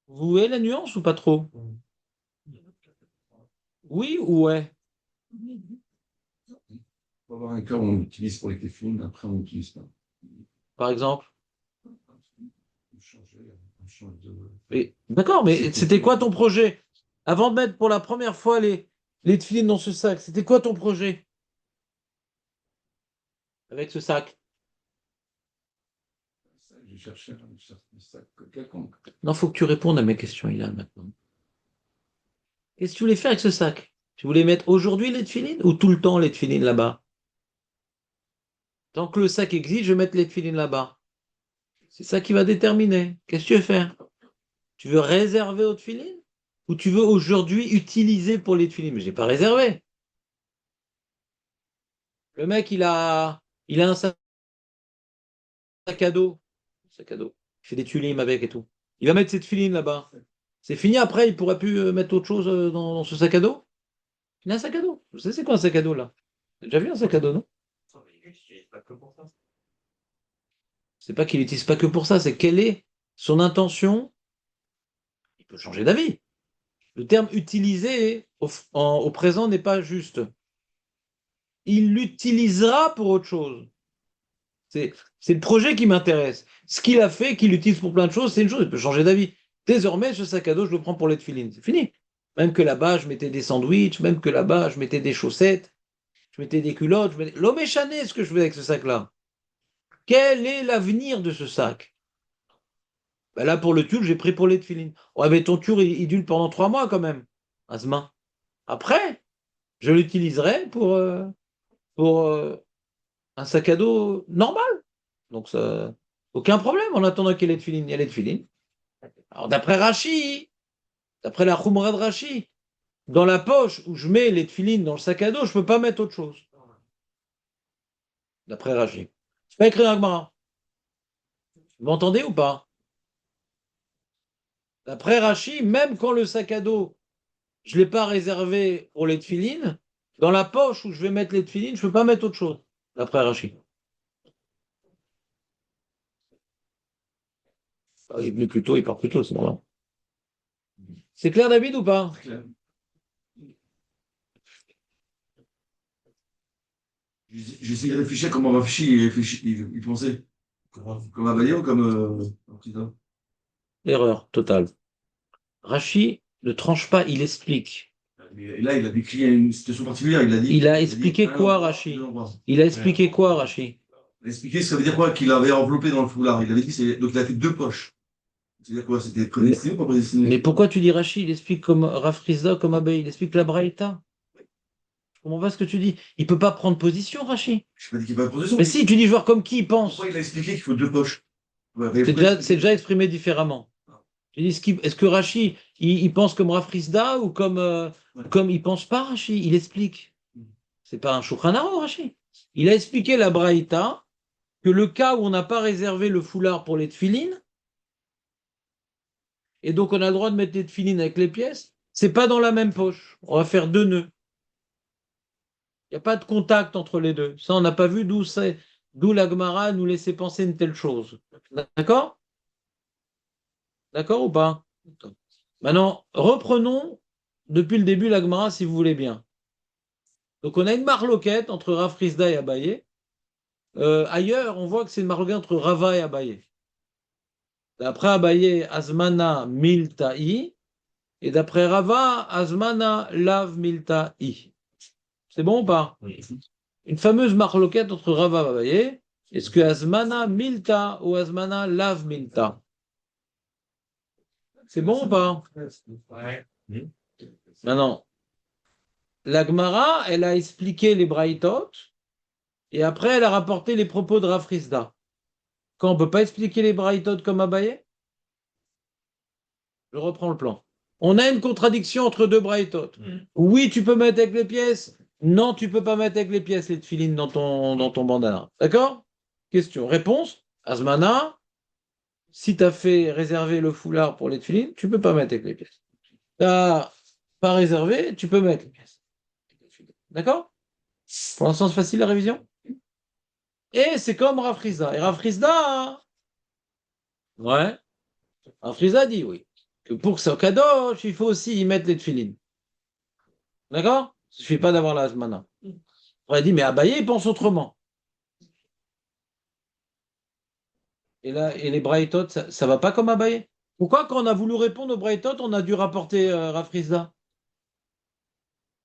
Vous voyez la nuance ou pas trop? Oui ou ouais? Il faut avoir un cœur, on l'utilise pour les téfilines, après on l'utilise pas. Par exemple? On change de. D'accord, mais c'était quoi ton projet? Avant de mettre pour la première fois les tefilines dans ce sac, c'était quoi ton projet? Avec ce sac? Je cherchais un sac quelconque. Non, faut que tu répondes à mes questions, Ilan, maintenant. Qu'est-ce que tu voulais faire avec ce sac? Tu voulais mettre aujourd'hui les tefilines ou tout le temps les tefilines là-bas? Tant que le sac existe, je vais mettre les tefilines là-bas. C'est ça qui va déterminer. Qu'est-ce que tu veux faire? Tu veux réserver aux tefilines? Ou tu veux aujourd'hui utiliser pour les tefilines? Mais je n'ai pas réservé. Le mec, il a un sac à dos. Sac à dos. Il fait des tulimes avec et tout. Il va mettre cette filine là-bas. C'est fini après, il pourrait plus mettre autre chose dans ce sac à dos. Il a un sac à dos. Je sais c'est quoi un sac à dos là. T'as déjà vu un sac à dos, non? C'est pas qu'il n'utilise pas que pour ça, c'est quelle est son intention. Il peut changer d'avis. Le terme utilisé au présent n'est pas juste. Il l'utilisera pour autre chose. C'est le projet qui m'intéresse. Ce qu'il a fait, qu'il utilise pour plein de choses, c'est une chose, il peut changer d'avis. Désormais, ce sac à dos, je le prends pour les tefilines. C'est fini. Même que là-bas, je mettais des sandwichs, même que là-bas, je mettais des chaussettes, je mettais des culottes. L'homme échané, ce que je fais avec ce sac-là. Quel est l'avenir de ce sac? Ben là, pour le tulle, j'ai pris pour les tefilines. Ouais, mais ton tulle, il dure pendant 3 mois quand même. Asma. Après, je l'utiliserai pour un sac à dos normal. Donc, ça, aucun problème en attendant qu'il y ait les tefilines. Il y a les tefilines. Alors, d'après Rachi, d'après la Khumra de Rachi, dans la poche où je mets les tefilines dans le sac à dos, je ne peux pas mettre autre chose. D'après Rachi. C'est pas écrit dans Gemara. Vous m'entendez ou pas? D'après Rachi, même quand le sac à dos, je ne l'ai pas réservé pour les tefilines, dans la poche où je vais mettre les tefilines, je ne peux pas mettre autre chose. D'après Rachi. Il est venu plus tôt, il part plus tôt, c'est normal. C'est clair, David, ou pas? J'essaie de réfléchir comment Rafi il pensait. Comme Abaye ou comme Artida. Erreur totale. Rachi ne tranche pas, il explique. Et là, il a décrit une situation particulière. Il a dit. Il a expliqué dit, quoi, alors, Rachi? deux endroits. Il a expliqué quoi, Rachi? Il a expliqué ça veut dire quoi qu'il avait enveloppé dans le foulard. Il avait dit donc il a fait deux poches. C'est-à-dire quoi? C'était prédestiné ou pas prédestiné? Mais pourquoi tu dis Rachi? Il explique comme Rafrizda, comme Abaye. Il explique la Braïta. Je comprends pas ce que tu dis. Il peut pas prendre position, Rachi. Je n'ai pas dit qu'il n'y a pas de protection. Mais si, tu dis joueur comme qui il pense. Pourquoi il a expliqué qu'il faut deux poches? Ouais, C'est déjà exprimé différemment. Tu dis, est-ce que Rachi, il pense comme Rafrizda ou comme il pense pas, Rachi? Il explique. C'est pas un Shulchan Aruch, Rachi. Il a expliqué la Braïta que le cas où on n'a pas réservé le foulard pour les tefilines, et donc on a le droit de mettre les tefilines avec les pièces, c'est pas dans la même poche. On va faire deux nœuds. Il n'y a pas de contact entre les deux. Ça, on n'a pas vu d'où la Gemara nous laissait penser une telle chose. D'accord? D'accord ou pas? Maintenant, reprenons depuis le début la Gemara, si vous voulez bien. Donc, on a une marloquette entre Rav Frisda et Abaye. Ailleurs, on voit que c'est une marloquette entre Rava et Abaye. D'après Abaye, Azmana Milta'i, et d'après Rava, Azmana Lav Milta'i. C'est bon ou pas? Oui. Une fameuse marloquette entre Rava et Abaye. Est-ce que Azmana Milta ou Azmana Lav Milta? C'est bon ou pas? Ouais. Maintenant, la Gemara, elle a expliqué les Braïtot, et après, elle a rapporté les propos de Rav Frisda. Quand on ne peut pas expliquer les Braïtot comme Abaye, je reprends le plan. On a une contradiction entre deux Braïtot. Oui, tu peux mettre avec les pièces. Non, tu peux pas mettre avec les pièces, les tefilines dans ton bandana. D'accord? Question. Réponse. Azmana, si tu as fait réserver le foulard pour les tefilines, tu peux pas mettre avec les pièces. Tu n'as pas réservé, tu peux mettre les pièces. D'accord? Pour l'instant, c'est facile la révision. Et c'est comme Rav Frisda. Et Rav Frisda, ouais, Rav Frisda dit oui. Que pour que ce kadosh, il faut aussi y mettre les tefilines. D'accord? Il ne suffit pas d'avoir la Azmana. On a dit, mais Abaye, il pense autrement. Et là, et les Braïtot, ça ne va pas comme Abaye? Pourquoi, quand on a voulu répondre aux Braïtot, on a dû rapporter Rav Frisda?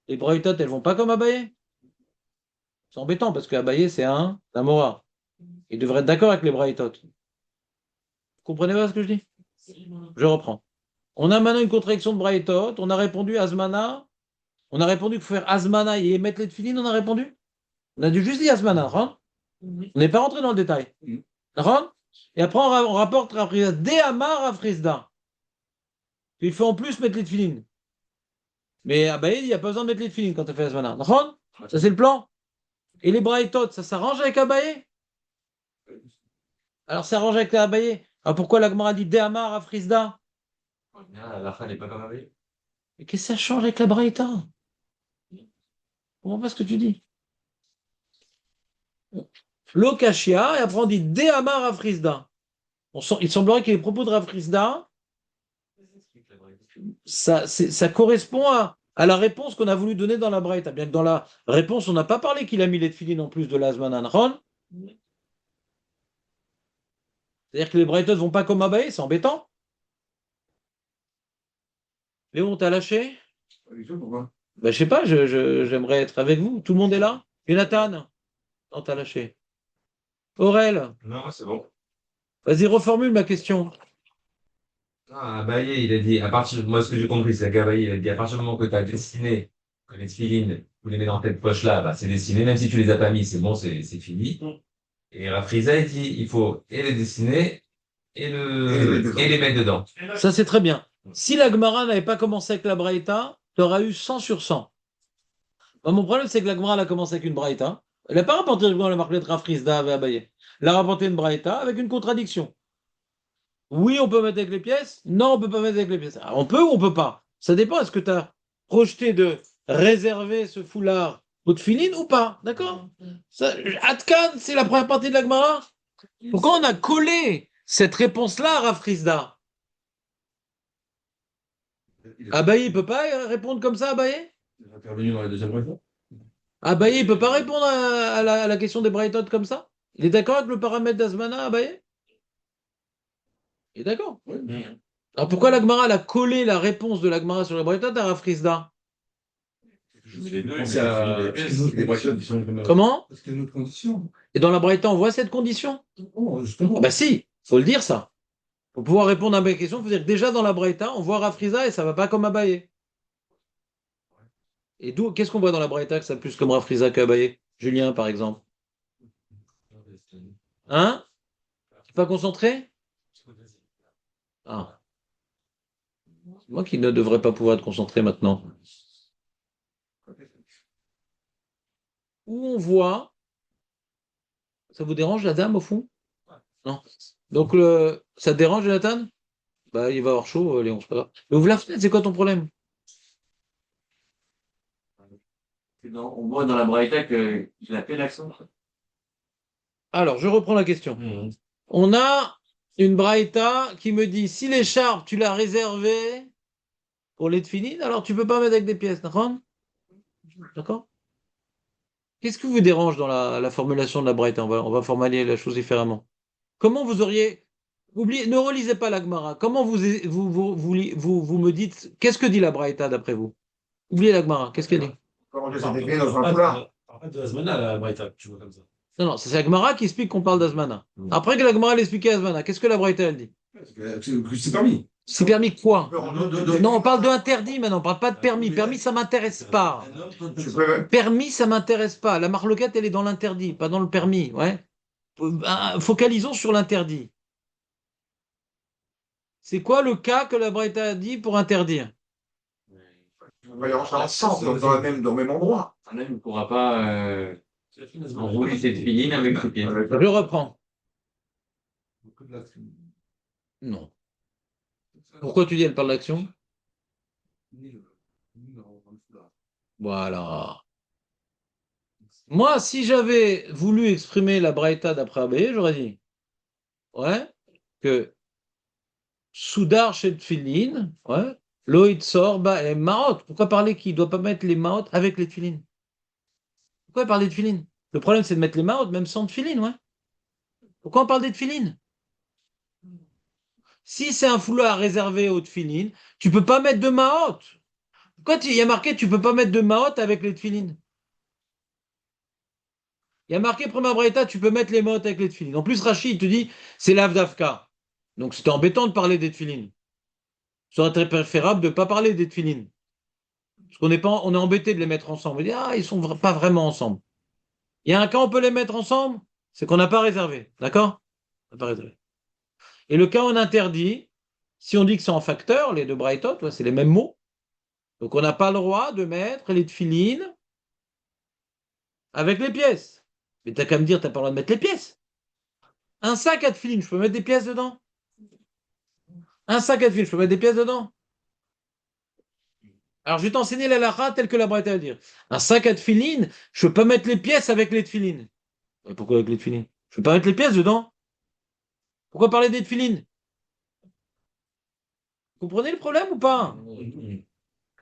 Les Braïtot, elles vont pas comme Abaye? C'est embêtant parce que Abaye, c'est un Amora. Il devrait être d'accord avec les Braïtot. Vous comprenez pas ce que je dis? Je reprends. On a maintenant une contradiction de Braïtot. On a répondu Azmana. On a répondu qu'il faut faire Azmana et mettre les tefilines. On a répondu. On a dû juste dire Azmana. Hein? On n'est pas rentré dans le détail. Hein? Et après, on rapporte Déhamar à Frisda. Il faut en plus mettre les tefilines. Mais Abaye, il n'y a pas besoin de mettre les tefilines quand tu fais Azmana. Hein? Ça, c'est le plan. Et les Braïtot, ça s'arrange avec Abaye? Alors, ça s'arrange avec Abaye. Alors, pourquoi la Gemara dit Déhamar à Frisda? La fin n'est pas comme Abaye. Mais qu'est-ce que ça change avec la Braïta? Je comprends pas ce que tu dis. L'Okashia, et après on dit Déhamar à Frisda. Il semblerait que les propos de Rav Frisda, ça correspond à la réponse qu'on a voulu donner dans la Braïta. Bien que dans la réponse, on n'a pas parlé qu'il a mis les tefilines en plus de l'Azmanan Ron. C'est-à-dire que les Braïtas ne vont pas comme Abaye, c'est embêtant. Léon, t'as lâché? Pourquoi? Ben, je sais pas, j'aimerais être avec vous. Tout le monde est là? Jonathan? Non, t'as lâché. Aurel? Non, c'est bon. Vas-y, reformule ma question. Ah, Abaye, il a dit, moi, ce que j'ai compris, c'est qu'Abaye, il a dit, à partir du moment que tu as dessiné, que les tefilines, vous les mettez dans cette poche-là, bah, c'est dessiné, même si tu les as pas mis, c'est bon, c'est fini. Et Rafriza, il dit, il faut et les dessiner, et les mettre dedans. Ça, c'est très bien. Si la Gemara n'avait pas commencé avec la Braïta, tu auras eu 100 sur 100. Moi, mon problème, c'est que la Gemara elle a commencé avec une Braïta. Elle n'a pas rapporté la marque de Rafrizda avec Abaye. Elle a rapporté une Braïta avec une contradiction. Oui, on peut mettre avec les pièces. Non, on ne peut pas mettre avec les pièces. Alors, on peut ou on ne peut pas? Ça dépend. Est-ce que tu as projeté de réserver ce foulard aux tefilines ou pas? D'accord? Atkan, c'est la première partie de la Gemara. Pourquoi on a collé cette réponse-là à Rafrizda? Abaye, il ne peut pas répondre comme ça, Abaye? Il est intervenu dans la deuxième réponse. Abaye, il ne peut pas répondre à la question des Braïtot comme ça? Il est d'accord avec le paramètre d'Azmana, Abaye? Il est d'accord. Oui. Alors pourquoi la Gemara elle a collé la réponse de la Gemara sur les Braïtot à Rafrizda? Pensez à les bracelets qui sont Comment? Parce qu'il y a une autre condition. Et dans la Braïta, on voit cette condition? Bon, justement. Ah bah si, faut le dire ça. Pour pouvoir répondre à ma question, il faut dire que déjà dans la Braïta, on voit Rafriza et ça va pas comme Abaye. Et d'où, qu'est-ce qu'on voit dans la Braïta que ça plus comme Rafriza qu'Abaye? Julien, par exemple. Hein? Pas concentré? Ah. C'est moi qui ne devrais pas pouvoir être concentré maintenant. Où on voit, ça vous dérange la dame au fond? Non. Donc ça te dérange, Jonathan? Bah il va avoir chaud, Léon, c'est pas grave. Mais ouvre la fenêtre, c'est quoi ton problème? On voit dans la Braïta qu'il a fait l'accent. Alors, je reprends la question. On a une braïta qui me dit si l'écharpe, tu l'as réservée pour les tefilines, alors tu peux pas mettre avec des pièces, d'accord? D'accord? Qu'est-ce qui vous dérange dans la formulation de la braïta? On va formuler la chose différemment. Comment vous auriez. Oubliez, ne relisez pas la Gemara. Comment vous me dites. Qu'est-ce que dit la braïta d'après vous? Oubliez la Gemara. Qu'est-ce qu'elle dit? Quand on les a dépliés dans un foulard. En fait, de la semaine à la Braïta, tu vois comme ça. Non, non, c'est la Gemara qui explique qu'on parle d'Azmana. Après que la Gemara elle expliqué Azmana, qu'est-ce que la braïta elle dit? C'est permis. C'est permis quoi? Non, Non, on parle d'interdit maintenant, on parle pas de permis. Permis, ça m'intéresse pas. Permis, ça m'intéresse pas. La marloquette, elle est dans l'interdit, pas dans le permis. Ouais. Focalisons sur l'interdit. C'est quoi le cas que la Braïta a dit pour interdire? On va les rentrer ensemble, donc dans le même endroit. Un homme ne pourra pas enrouler cette filine avec ses pieds. Je reprends. Que de la- Non. Pourquoi tu dis elle parle d'action? dans le foulard. Voilà. Moi, si j'avais voulu exprimer la Braïta d'après Abaye, j'aurais dit, ouais, que Soudar chez Tfilin, ouais, Loïd Sorba et Maot. Pourquoi parler qu'il ne doit pas mettre les Maot avec les Tfilin? Pourquoi parler de Tfilin? Le problème, c'est de mettre les Maot même sans Tfilin, ouais. Pourquoi on parle des Tfilin? Si c'est un foulard réservé aux Tfilin, tu peux pas mettre de Maot. Pourquoi il y a marqué tu peux pas mettre de Maot avec les Tfilin? Il y a marqué Prima Braïta, tu peux mettre les Maot avec les Tfilin. En plus, Rachid, il te dit c'est l'Avdavka. Donc c'était embêtant de parler des Tfilin. Ça aurait été préférable de ne pas parler des Tfilin. Parce qu'on est, pas, on est embêté de les mettre ensemble. On dit, ah, ils sont pas vraiment ensemble. Il y a un cas où on peut les mettre ensemble, c'est qu'on n'a pas réservé. D'accord? On n'a pas réservé. Et le cas où on interdit, si on dit que c'est en facteur, les deux Braithot, ouais, c'est les mêmes mots. Donc on n'a pas le droit de mettre les tefilines avec les pièces. Mais t'as qu'à me dire, t'as pas le droit de mettre les pièces. Un sac à tefilines, je peux mettre des pièces dedans? Un sac à tefilines, je peux mettre des pièces dedans? Alors, je vais t'enseigner la lara telle que la Braïta va dire. Un sac à tefilines, je ne peux pas mettre les pièces avec les tefilines. Pourquoi avec les tefilines? Je ne peux pas mettre les pièces dedans. Pourquoi parler des tefilines? Vous comprenez le problème ou pas?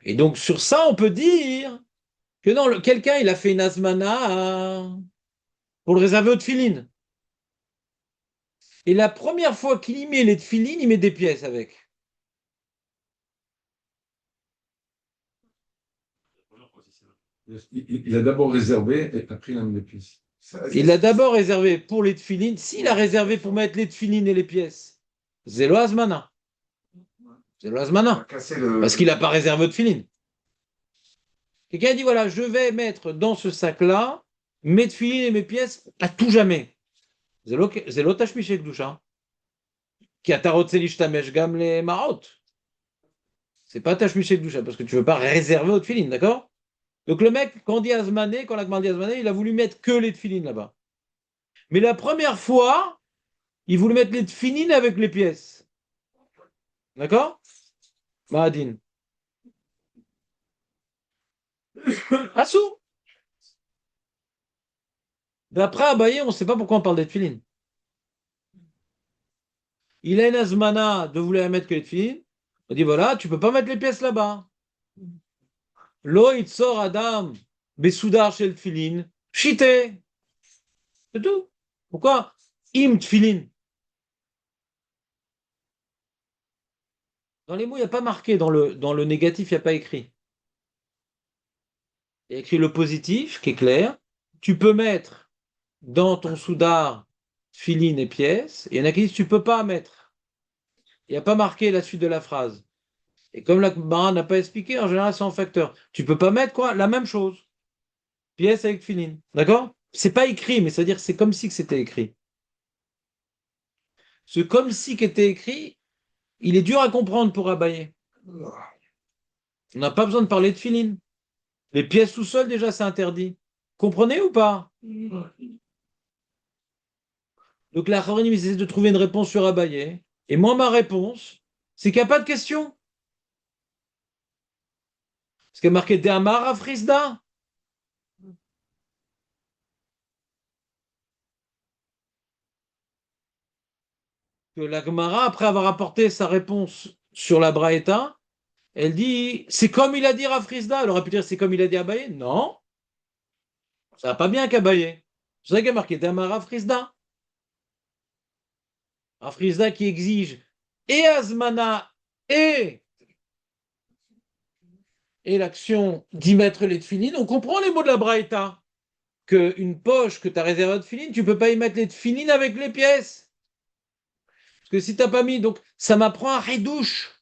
Et donc, sur ça, on peut dire que non, quelqu'un, il a fait une asmana pour le réserver aux tefilines. Et la première fois qu'il y met les tefilines, il met des pièces avec. Il a d'abord réservé et après il a mis les pièces. Il a d'abord réservé pour les tefilines. S'il a réservé pour mettre les tefilines et les pièces, c'est lo asmana. C'est lo asmana. Parce qu'il n'a pas réservé de tefilines. Quelqu'un a dit voilà, je vais mettre dans ce sac-là mes tefilines et mes pièces à tout jamais. C'est lo tashmish kedusha. Qui a tarot selish tamesh gam les marot. C'est pas tashmish kedusha parce que tu veux pas réserver aux tefilines, d'accord? Donc le mec, quand on dit Azmané, quand la Gemara dit Azmané, il a voulu mettre que les tefilines là-bas. Mais la première fois, il voulait mettre les tefilines avec les pièces. D'accord? Mahadin. Assou. D'après Abaye, on ne sait pas pourquoi on parle des tefilines. Il a une Azmana de vouloir mettre que les tefilines. On dit voilà, tu peux pas mettre les pièces là-bas. Lo itzor Adam, Besoudar chez le tefilin, chité. C'est tout. Pourquoi? Im tefilin. Dans les mots, il n'y a pas marqué, dans le négatif, il n'y a pas écrit. Il y a écrit le positif, qui est clair. Tu peux mettre dans ton soudar filine et pièces. Il y en a qui disent tu peux pas mettre. Il n'y a pas marqué la suite de la phrase. Et comme la Gemara n'a pas expliqué, en général, c'est en facteur. Tu peux pas mettre quoi? La même chose. Pièce avec filine. D'accord? C'est pas écrit, mais c'est-à-dire que c'est comme si que c'était écrit. Ce comme si qui était écrit, il est dur à comprendre pour Abaye. On n'a pas besoin de parler de filine. Les pièces tout seul, déjà, c'est interdit. Comprenez ou pas? Donc la Haronim, ils essaient de trouver une réponse sur Abaye. Et moi, ma réponse, c'est qu'il n'y a pas de question. Parce qu'il y a marqué De'amar Afrizda. Que la Gemara, après avoir apporté sa réponse sur la Braïta, elle dit c'est comme il a dit Rafrizda. Elle aurait pu dire c'est comme il a dit Abaye. Non, ça va pas bien qu'Abaye. C'est vrai qu'il y a marqué De'amar Rafrizda. Rafrizda qui exige et Azmana et, et l'action d'y mettre les tefilines. On comprend les mots de la Braïta. Qu'une poche que tu as réservée de tefilines, tu ne peux pas y mettre les tefilines avec les pièces. Parce que si tu n'as pas mis, donc ça m'apprend un ridouche.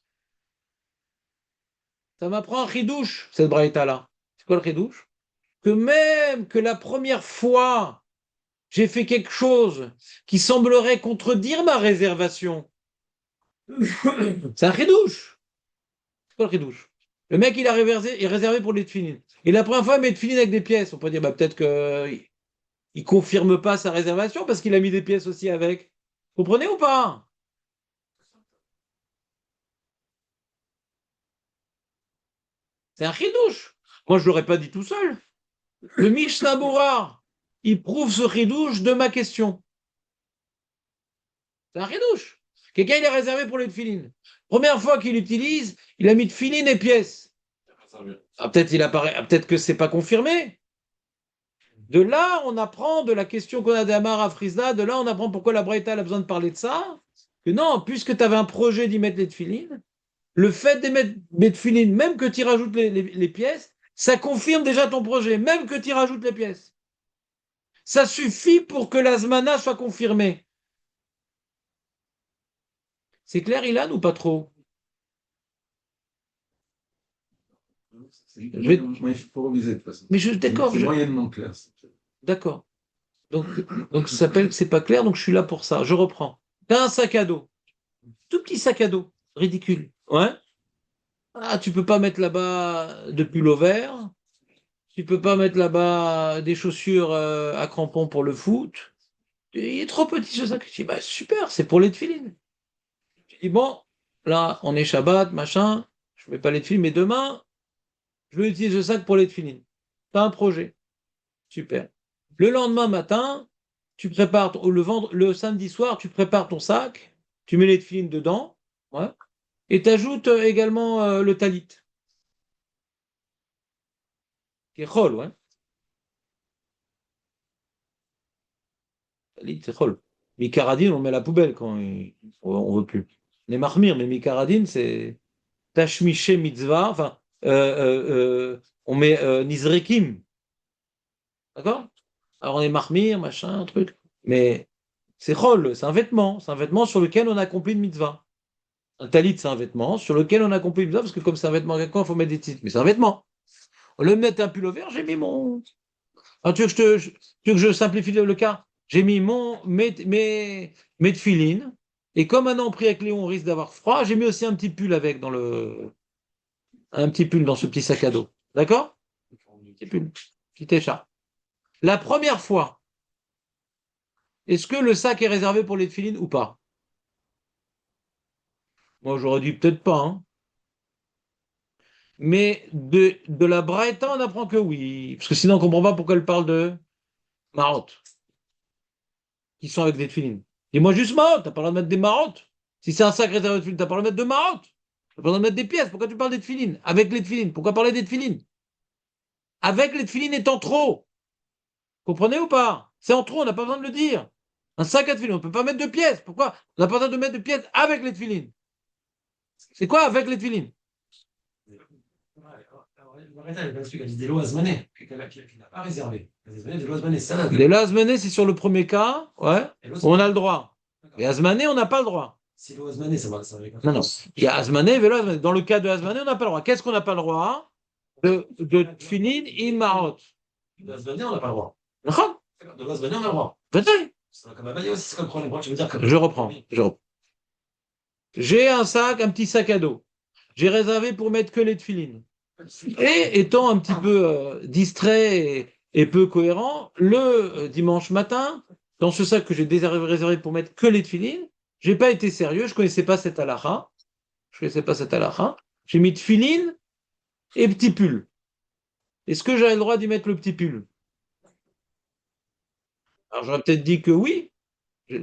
Ça m'apprend un ridouche, cette braïta-là. C'est quoi le ridouche? Que même que la première fois, j'ai fait quelque chose qui semblerait contredire ma réservation. C'est un ridouche. C'est quoi le ridouche? Le mec, il est réservé pour les tefilines. Et la première fois, il met tefilines avec des pièces. On peut dire, bah, peut-être qu'il ne confirme pas sa réservation parce qu'il a mis des pièces aussi avec. Vous comprenez ou pas? C'est un chidouche. Moi, je ne l'aurais pas dit tout seul. Le Mishnah Bora, il prouve ce chidouche de ma question. C'est un chidouche. Quelqu'un, il est réservé pour les tefilines. Première fois qu'il l'utilise, il a mis tefilines et pièces. Ah, peut-être que c'est pas confirmé. De là, on apprend de la question qu'on a d'Amar à Frisda, de là, on apprend pourquoi la Braïta a besoin de parler de ça. Que non, puisque tu avais un projet d'y mettre les tefilines, le fait de mettre les tefilines, même que tu rajoutes les pièces, ça confirme déjà ton projet, même que tu rajoutes les pièces. Ça suffit pour que l'azmana soit confirmée. C'est clair, Ilan, ou pas trop? Il faut reviser de toute façon. Mais d'accord. C'est moyennement clair. D'accord. Donc ça s'appelle que c'est pas clair, donc je suis là pour ça. Je reprends. T'as un sac à dos. Tout petit sac à dos. Ridicule. Ouais. Ah, tu peux pas mettre là-bas de pull vert. Tu peux pas mettre là-bas des chaussures à crampons pour le foot. Il est trop petit ce sac. Je dis, bah super, c'est pour les tefilines. Je dis, bon, là, on est Shabbat, machin. Je mets pas les tefilines, mais demain, je vais utiliser ce sac pour les tefilines. T'as un projet. Super. Le lendemain matin, tu prépares, le samedi soir, tu prépares ton sac, tu mets les tefilines dedans, ouais, et tu ajoutes également le talit, qui est chol, ouais. Talit, c'est chol. Micaradine, on met à la poubelle quand on veut plus. Les marmires, mais micaradine, c'est tashmiché mitzvah, enfin, on met nizrekim, d'accord? Alors on est marmire, machin, truc, mais c'est chol, c'est un vêtement sur lequel on accomplit une mitzvah. Un talit, c'est un vêtement sur lequel on accomplit une mitzvah, parce que comme c'est un vêtement quelconque, il faut mettre des titres, mais c'est un vêtement. Au lieu de mettre un pull vert, j'ai mis mon. Ah, tu veux que je simplifie le cas? J'ai mis mes tefilines, et comme maintenant on prie avec Léon, on risque d'avoir froid, j'ai mis aussi un petit pull avec un petit pull dans ce petit sac à dos. D'accord? Petit pull, petit écharpe. La première fois, est-ce que le sac est réservé pour les tefilines ou pas? Moi, j'aurais dit peut-être pas, hein. Mais de la Braïta, on apprend que oui. Parce que sinon, on ne comprend pas pourquoi elle parle de marottes, qui sont avec des tefilines. Dis-moi juste marottes, tu n'as pas le droit de mettre des marottes. Si c'est un sac réservé de tefilines, tu n'as pas le droit de mettre de marottes. Tu n'as pas le droit de mettre des pièces. Pourquoi tu parles des tefilines? Avec les tefilines. Pourquoi parler des tefilines? Avec les tefilines étant trop. Comprenez ou pas? C'est en trop, on n'a pas besoin de le dire. Un sac à tefilines, on ne peut pas mettre de pièces. Pourquoi? On n'a pas besoin de mettre de pièces avec les tefilines. C'est quoi avec les tefilines? Les lazmané, c'est sur le premier cas, ouais, on a le droit. Et azmané, on n'a pas le droit. Non, non. Il y a azmané et vélo azmané. Dans le cas de azmané, on n'a pas le droit. Qu'est-ce qu'on n'a pas le droit? De tfilin in marot. De l'Azmané, on n'a pas le droit. D'accord. De l'Azmané, on a le droit. Peut-être. C'est comme Abaye aussi, c'est comme le problème. Moi, tu veux dire que. Je reprends. J'ai un petit sac à dos. J'ai réservé pour mettre que les tfilines. Et étant un petit peu distrait et peu cohérent, le dimanche matin, dans ce sac que j'ai réservé pour mettre que les tfilines, j'ai pas été sérieux, je connaissais pas cette halakha. J'ai mis tfilines et petit pull. Est-ce que j'avais le droit d'y mettre le petit pull? Alors j'aurais peut-être dit que oui.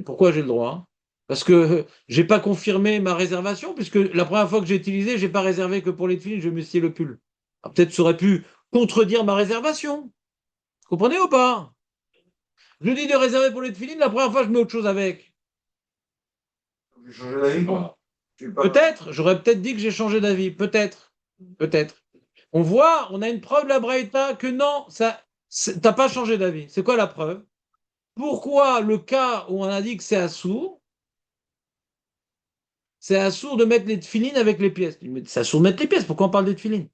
Pourquoi j'ai le droit? Parce que j'ai pas confirmé ma réservation, puisque la première fois que j'ai utilisé, j'ai pas réservé que pour les tfilines, je me suis le pull. Alors, peut-être ça aurait pu contredire ma réservation. Vous comprenez ou pas? Je dis de réserver pour les tfilines, la première fois, je mets autre chose avec. J'ai changé d'avis, moi. Peut-être, j'aurais peut-être dit que j'ai changé d'avis. Peut-être. On voit, on a une preuve, la Braïta, que non, t'as pas changé d'avis. C'est quoi la preuve? Pourquoi le cas où on a dit que c'est assourd de mettre les tfilines avec les pièces? C'est assourd de mettre les pièces, pourquoi on parle des tfilines?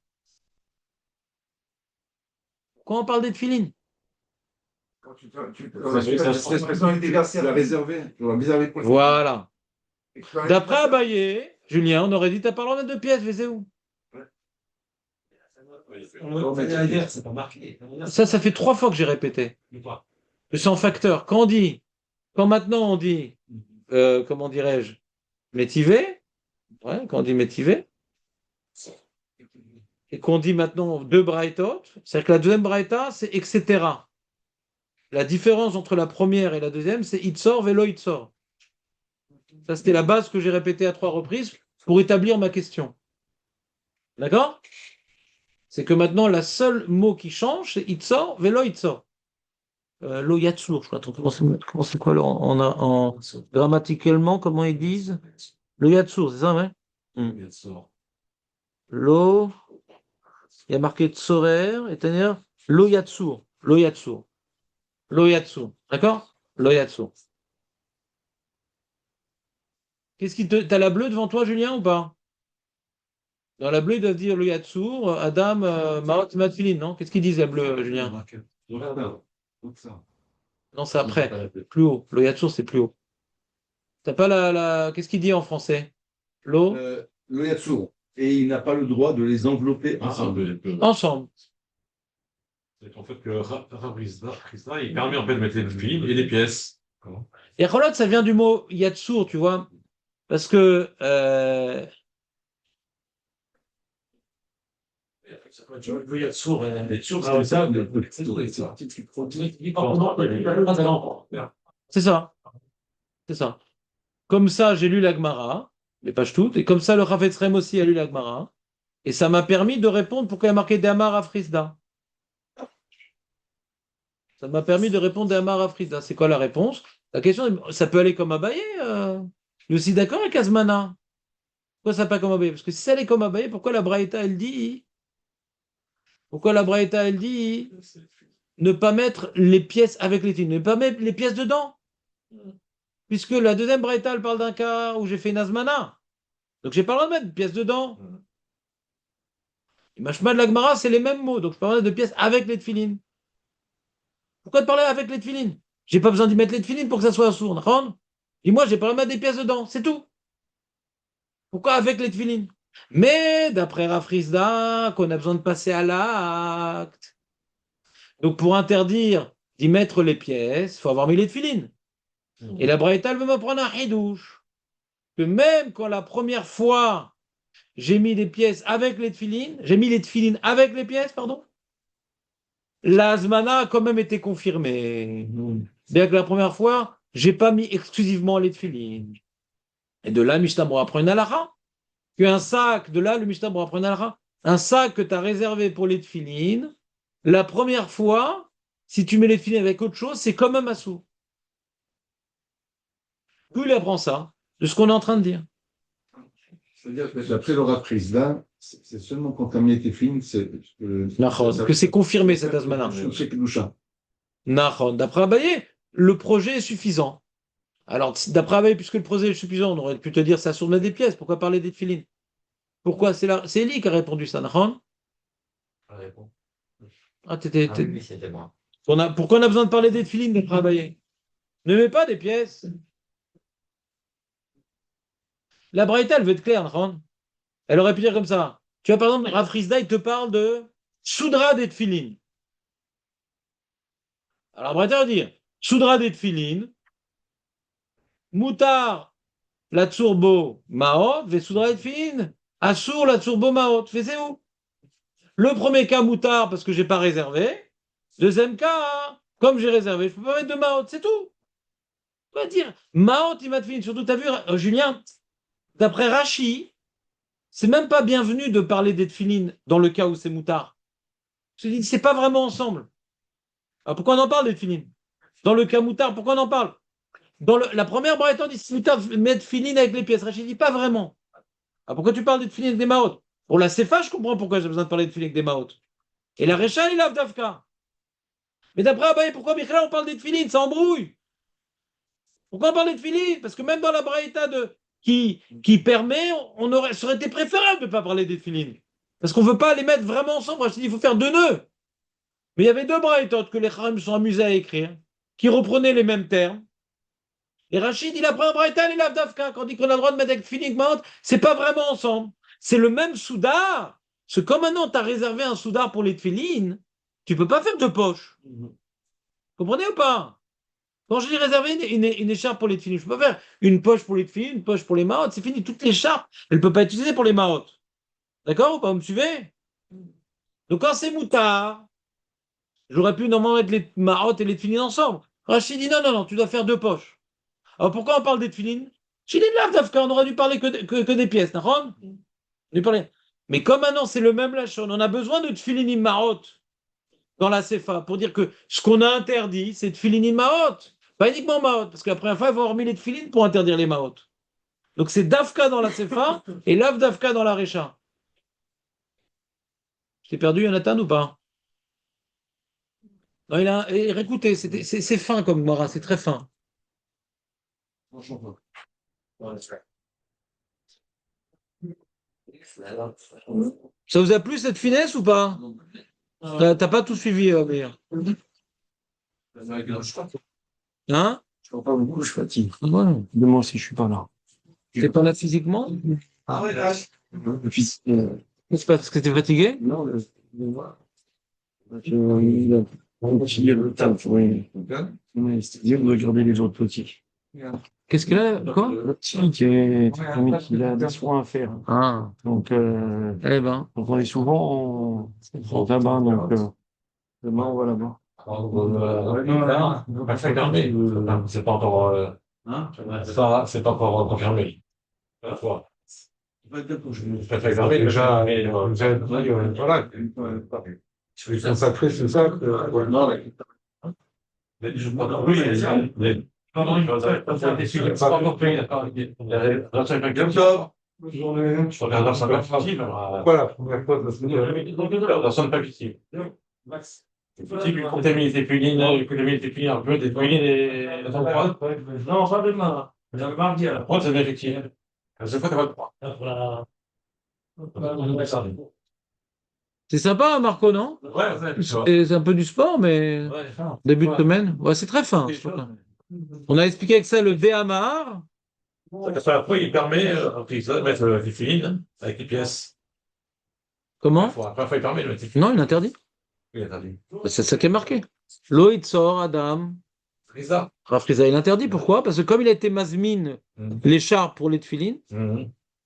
Pourquoi on parle des tfilines? Quand cette expression a été versée, elle a réservé. On l'a réservé pour le Voilà. D'après Abaye, Julien, on aurait dit t'as pas le droit de mettre de pièces, mais c'est où? C'est pas marqué. Ça fait 3 fois que j'ai répété. Que c'est en facteur. Quand maintenant on dit, comment dirais-je, métivé, ouais, quand on dit métivé, et qu'on dit maintenant deux braïtot, c'est-à-dire que la deuxième braïta, c'est etc. La différence entre la première et la deuxième, c'est itzor velo itzor. Ça, c'était la base que j'ai répétée à 3 reprises pour établir ma question. D'accord? C'est que maintenant, la seule mot qui change, c'est itzor velo itzor. Lo yatsur, je crois. Comment c'est quoi grammaticalement, comment ils disent? Lo yatsur, c'est ça, ouais? Lo, il y a marqué tsorer, et c'est-à-dire lo yatsur. D'accord? Lo yatsur. T'as la bleue devant toi, Julien, ou pas? Dans la bleue, il doit dire le yatsur, Adam, Maot, Matfilin, non? Qu'est-ce qu'ils disent, la bleue, Julien? Non, c'est après, plus haut. Le yatsur, c'est plus haut. T'as pas Qu'est-ce qu'il dit en français? L'eau? Le Yatsour. Et il n'a pas le droit de les envelopper ensemble. Ensemble. C'est en fait que Krishna, il permet en fait de mettre les films et les pièces. Et Cholot, ça vient du mot yatsur, tu vois. Parce que Le Yatsour, c'est ça. Comme ça, j'ai lu la Gemara, les pages toutes, et comme ça, le Chafetz Chaim aussi a lu la Gemara. Et ça m'a permis de répondre pourquoi il y a marqué Damar Afrizda. Ça m'a permis de répondre Damar Afrizda. C'est quoi la réponse? La question, ça peut aller comme Abaye. Je suis d'accord avec Azmana. Pourquoi ça pas comme Abaye? Parce que si ça allait comme Abaye, pourquoi la Braïta, elle dit ne pas mettre les pièces avec les films, ne pas mettre les pièces dedans? Puisque la deuxième Braïta, elle parle d'un cas où j'ai fait une Azmana. Donc j'ai pas le droit de mettre de pièces dedans. Machma de la Gemara, c'est les mêmes mots. Donc je peux pas mettre de pièces avec les tefilines. Pourquoi te parler avec les tefilines? J'ai pas besoin d'y mettre les tefilines pour que ça soit sourd. Et moi, j'ai pas le droit de mettre des pièces dedans. C'est tout. Pourquoi avec les tefilines? Mais d'après Rafrizda, qu'on a besoin de passer à l'acte. Donc pour interdire d'y mettre les pièces, il faut avoir mis les tefilines. Et la Braïta, elle veut me prendre un hidouche. Que même quand la première fois, j'ai mis les pièces avec les tefilines, j'ai mis les tefilines avec les pièces, pardon, l'azmana a quand même été confirmée. Bien que la première fois, j'ai pas mis exclusivement les tefilines. Et de là, Mishnah Berurah apprend une halakha. Qu'un sac, de là, le Mishnah Berurah apprend une halakha. Un sac que tu as réservé pour les tefilines, la première fois, si tu mets les tefilines avec autre chose, c'est comme un massou. D'où il apprend ça? De ce qu'on est en train de dire. C'est-à-dire que d'après le Rav Krishna, C'est seulement quand tu as mis tes films, c'est Nahon, que c'est confirmé cette Azmana. C'est Kedusha. Nahon. D'après Abaye, le projet est suffisant. Alors, d'après Abaye, puisque le projet est suffisant, on aurait pu te dire ça soulève des pièces. Pourquoi parler des tefilines? Pourquoi? C'est Eli qui a répondu ça, Nahon? Ah, Oui, c'était moi. Pourquoi on a besoin de parler des tefilines d'après Abaye? Ne mets pas des pièces. La Braïta, elle veut être claire, Nahon. Elle aurait pu dire comme ça. Tu vois, par exemple, Rav Frisda, il te parle de Soudra des tefilines. Alors, Braïta va dire Soudra des tefilines, Moutar la tsurbo maot, Vesoudra des tefilines, Assour la tsurbo maot. Fais où? Le premier cas, Moutar, parce que je n'ai pas réservé. Deuxième cas, hein, comme j'ai réservé, je ne peux pas mettre de maot, c'est tout. On va dire maot, il m'a tefilines. Surtout, tu as vu, Julien, d'après Rachi, c'est même pas bienvenu de parler des tefilines dans le cas où c'est Moutar. Je dis, c'est pas vraiment ensemble. Alors pourquoi on en parle des tefilines? Dans le cas Moutar, pourquoi on en parle? La première braïta, on dit Moutar met tefilines avec les pièces. Rachid dit pas vraiment. Alors pourquoi tu parles des tefilines avec des maot? Pour la Sefa, je comprends pourquoi j'ai besoin de parler de tefilines avec des maot. Et la Recha, il a Dafka. Mais d'après Abaye, pourquoi Michel, on parle des tefilines? Ça embrouille. Pourquoi on parle des tefilines? Parce que même dans la braïta qui permet, ça aurait été préférable de ne pas parler des tefilines. Parce qu'on ne veut pas les mettre vraiment ensemble. Rachid dit il faut faire deux nœuds. Mais il y avait deux braïtot que les Kharim sont amusés à écrire, qui reprenaient les mêmes termes. Et Rachid, il a pris un braïta, il a Dafka, quand il dit qu'on a le droit de mettre avec Finik Maot, c'est pas vraiment ensemble. C'est le même soudar. Parce que comme maintenant tu as réservé un soudar pour les tefilines, tu peux pas faire deux poches. Comprenez ou pas? Quand je dis réserver une écharpe pour les tefilines, je peux pas faire une poche pour les tefilines, une poche pour les maot, c'est fini. Toute l'écharpe, elle ne peut pas être utilisée pour les maot. D'accord ou pas? Vous me suivez? Donc quand c'est moutard, j'aurais pu normalement mettre les marottes et les tefilines ensemble. Rachid dit non, tu dois faire deux poches. Alors pourquoi on parle des tefilines? J'ai dit là, Dafka, on aurait dû parler que des pièces, d'accord? Mais comme maintenant c'est le même lachon, on a besoin de tefilines marottes dans la Sefa pour dire que ce qu'on a interdit, c'est tefilines marottes. Pas uniquement marottes, parce que la première fois, il faut avoir mis les tefilines pour interdire les marottes. Donc c'est Dafka dans la Sefa et Lav Dafka dans la Recha. Je t'ai perdu, Jonathan, ou pas? Non, écoutez, c'est fin comme Mara, c'est très fin. Ça vous a plu cette finesse ou pas? T'as pas tout suivi, Meir. Hein? Je vois pas beaucoup, je fatigue. Ouais. Demain aussi, je suis pas là. T'es pas là physiquement? Ah ouais, là. C'est parce que t'es fatigué? Non, il le temps, c'est-à-dire de regarder les autres petits. Qu'est-ce qu'il a? Quoi? Le petit il a des soins à faire. Ah, Donc, eh ben. donc on est souvent en tabac, donc demain on va là-bas. C'est pas encore. C'est pas encore confirmé. À la fois. C'est pas confirmé déjà. Voilà. Tu veux consacrer, c'est ça. Je regarde dans sa perspective. Pourquoi la première fois de dans son perspective? Si tu contamines tes pulines, un peu, tes pulines et les endroits. Non, pas demain. J'avais mardi à la prod, c'est bien effectif. Cette fois, t'as pas de droit. C'est sympa, Marco, non? Ouais, C'est un peu du sport, mais début de semaine. Ouais, c'est très fin. On a expliqué avec ça le Véhamar. Après, il permet de mettre les filines avec les pièces. Comment? Après, il permet de mettre les filines. Non, il interdit. Oui, il interdit. C'est ça qui est marqué. Loïd sort, Adam. Frisa. Rafriza, il interdit. Pourquoi? Parce que comme il a été mazmine, l'écharpe pour les tefilines,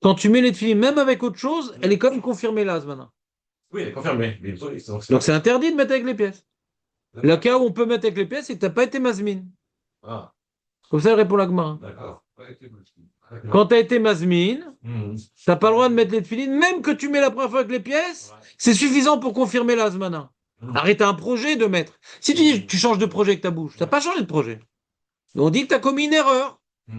quand tu mets les tefilines, même avec autre chose, elle est comme confirmée là, maintenant. Oui, elle est confirmée. Donc c'est interdit de mettre avec les pièces. Le cas où on peut mettre avec les pièces, c'est que tu n'as pas été mazmine. Ah, Comme ça, elle répond la Gemara. d'accord. Quand tu as été mazmine, tu n'as pas le droit de mettre les tefilines, même que tu mets la première fois avec les pièces, c'est suffisant pour confirmer la Zmana. Arrête un projet de mettre. Si tu dis tu changes de projet avec ta bouche, tu n'as pas changé de projet. On dit que tu as commis une erreur. Tu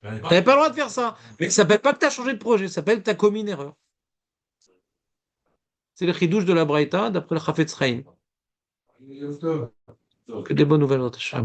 n'avais pas le droit de faire ça. Mais ça ne s'appelle pas que tu as changé de projet, ça s'appelle que tu as commis une erreur. C'est le chidouche de la Braïta d'après le Chafetz Chaim. Yom Tov. Que des bonnes nouvelles, votre Hashem.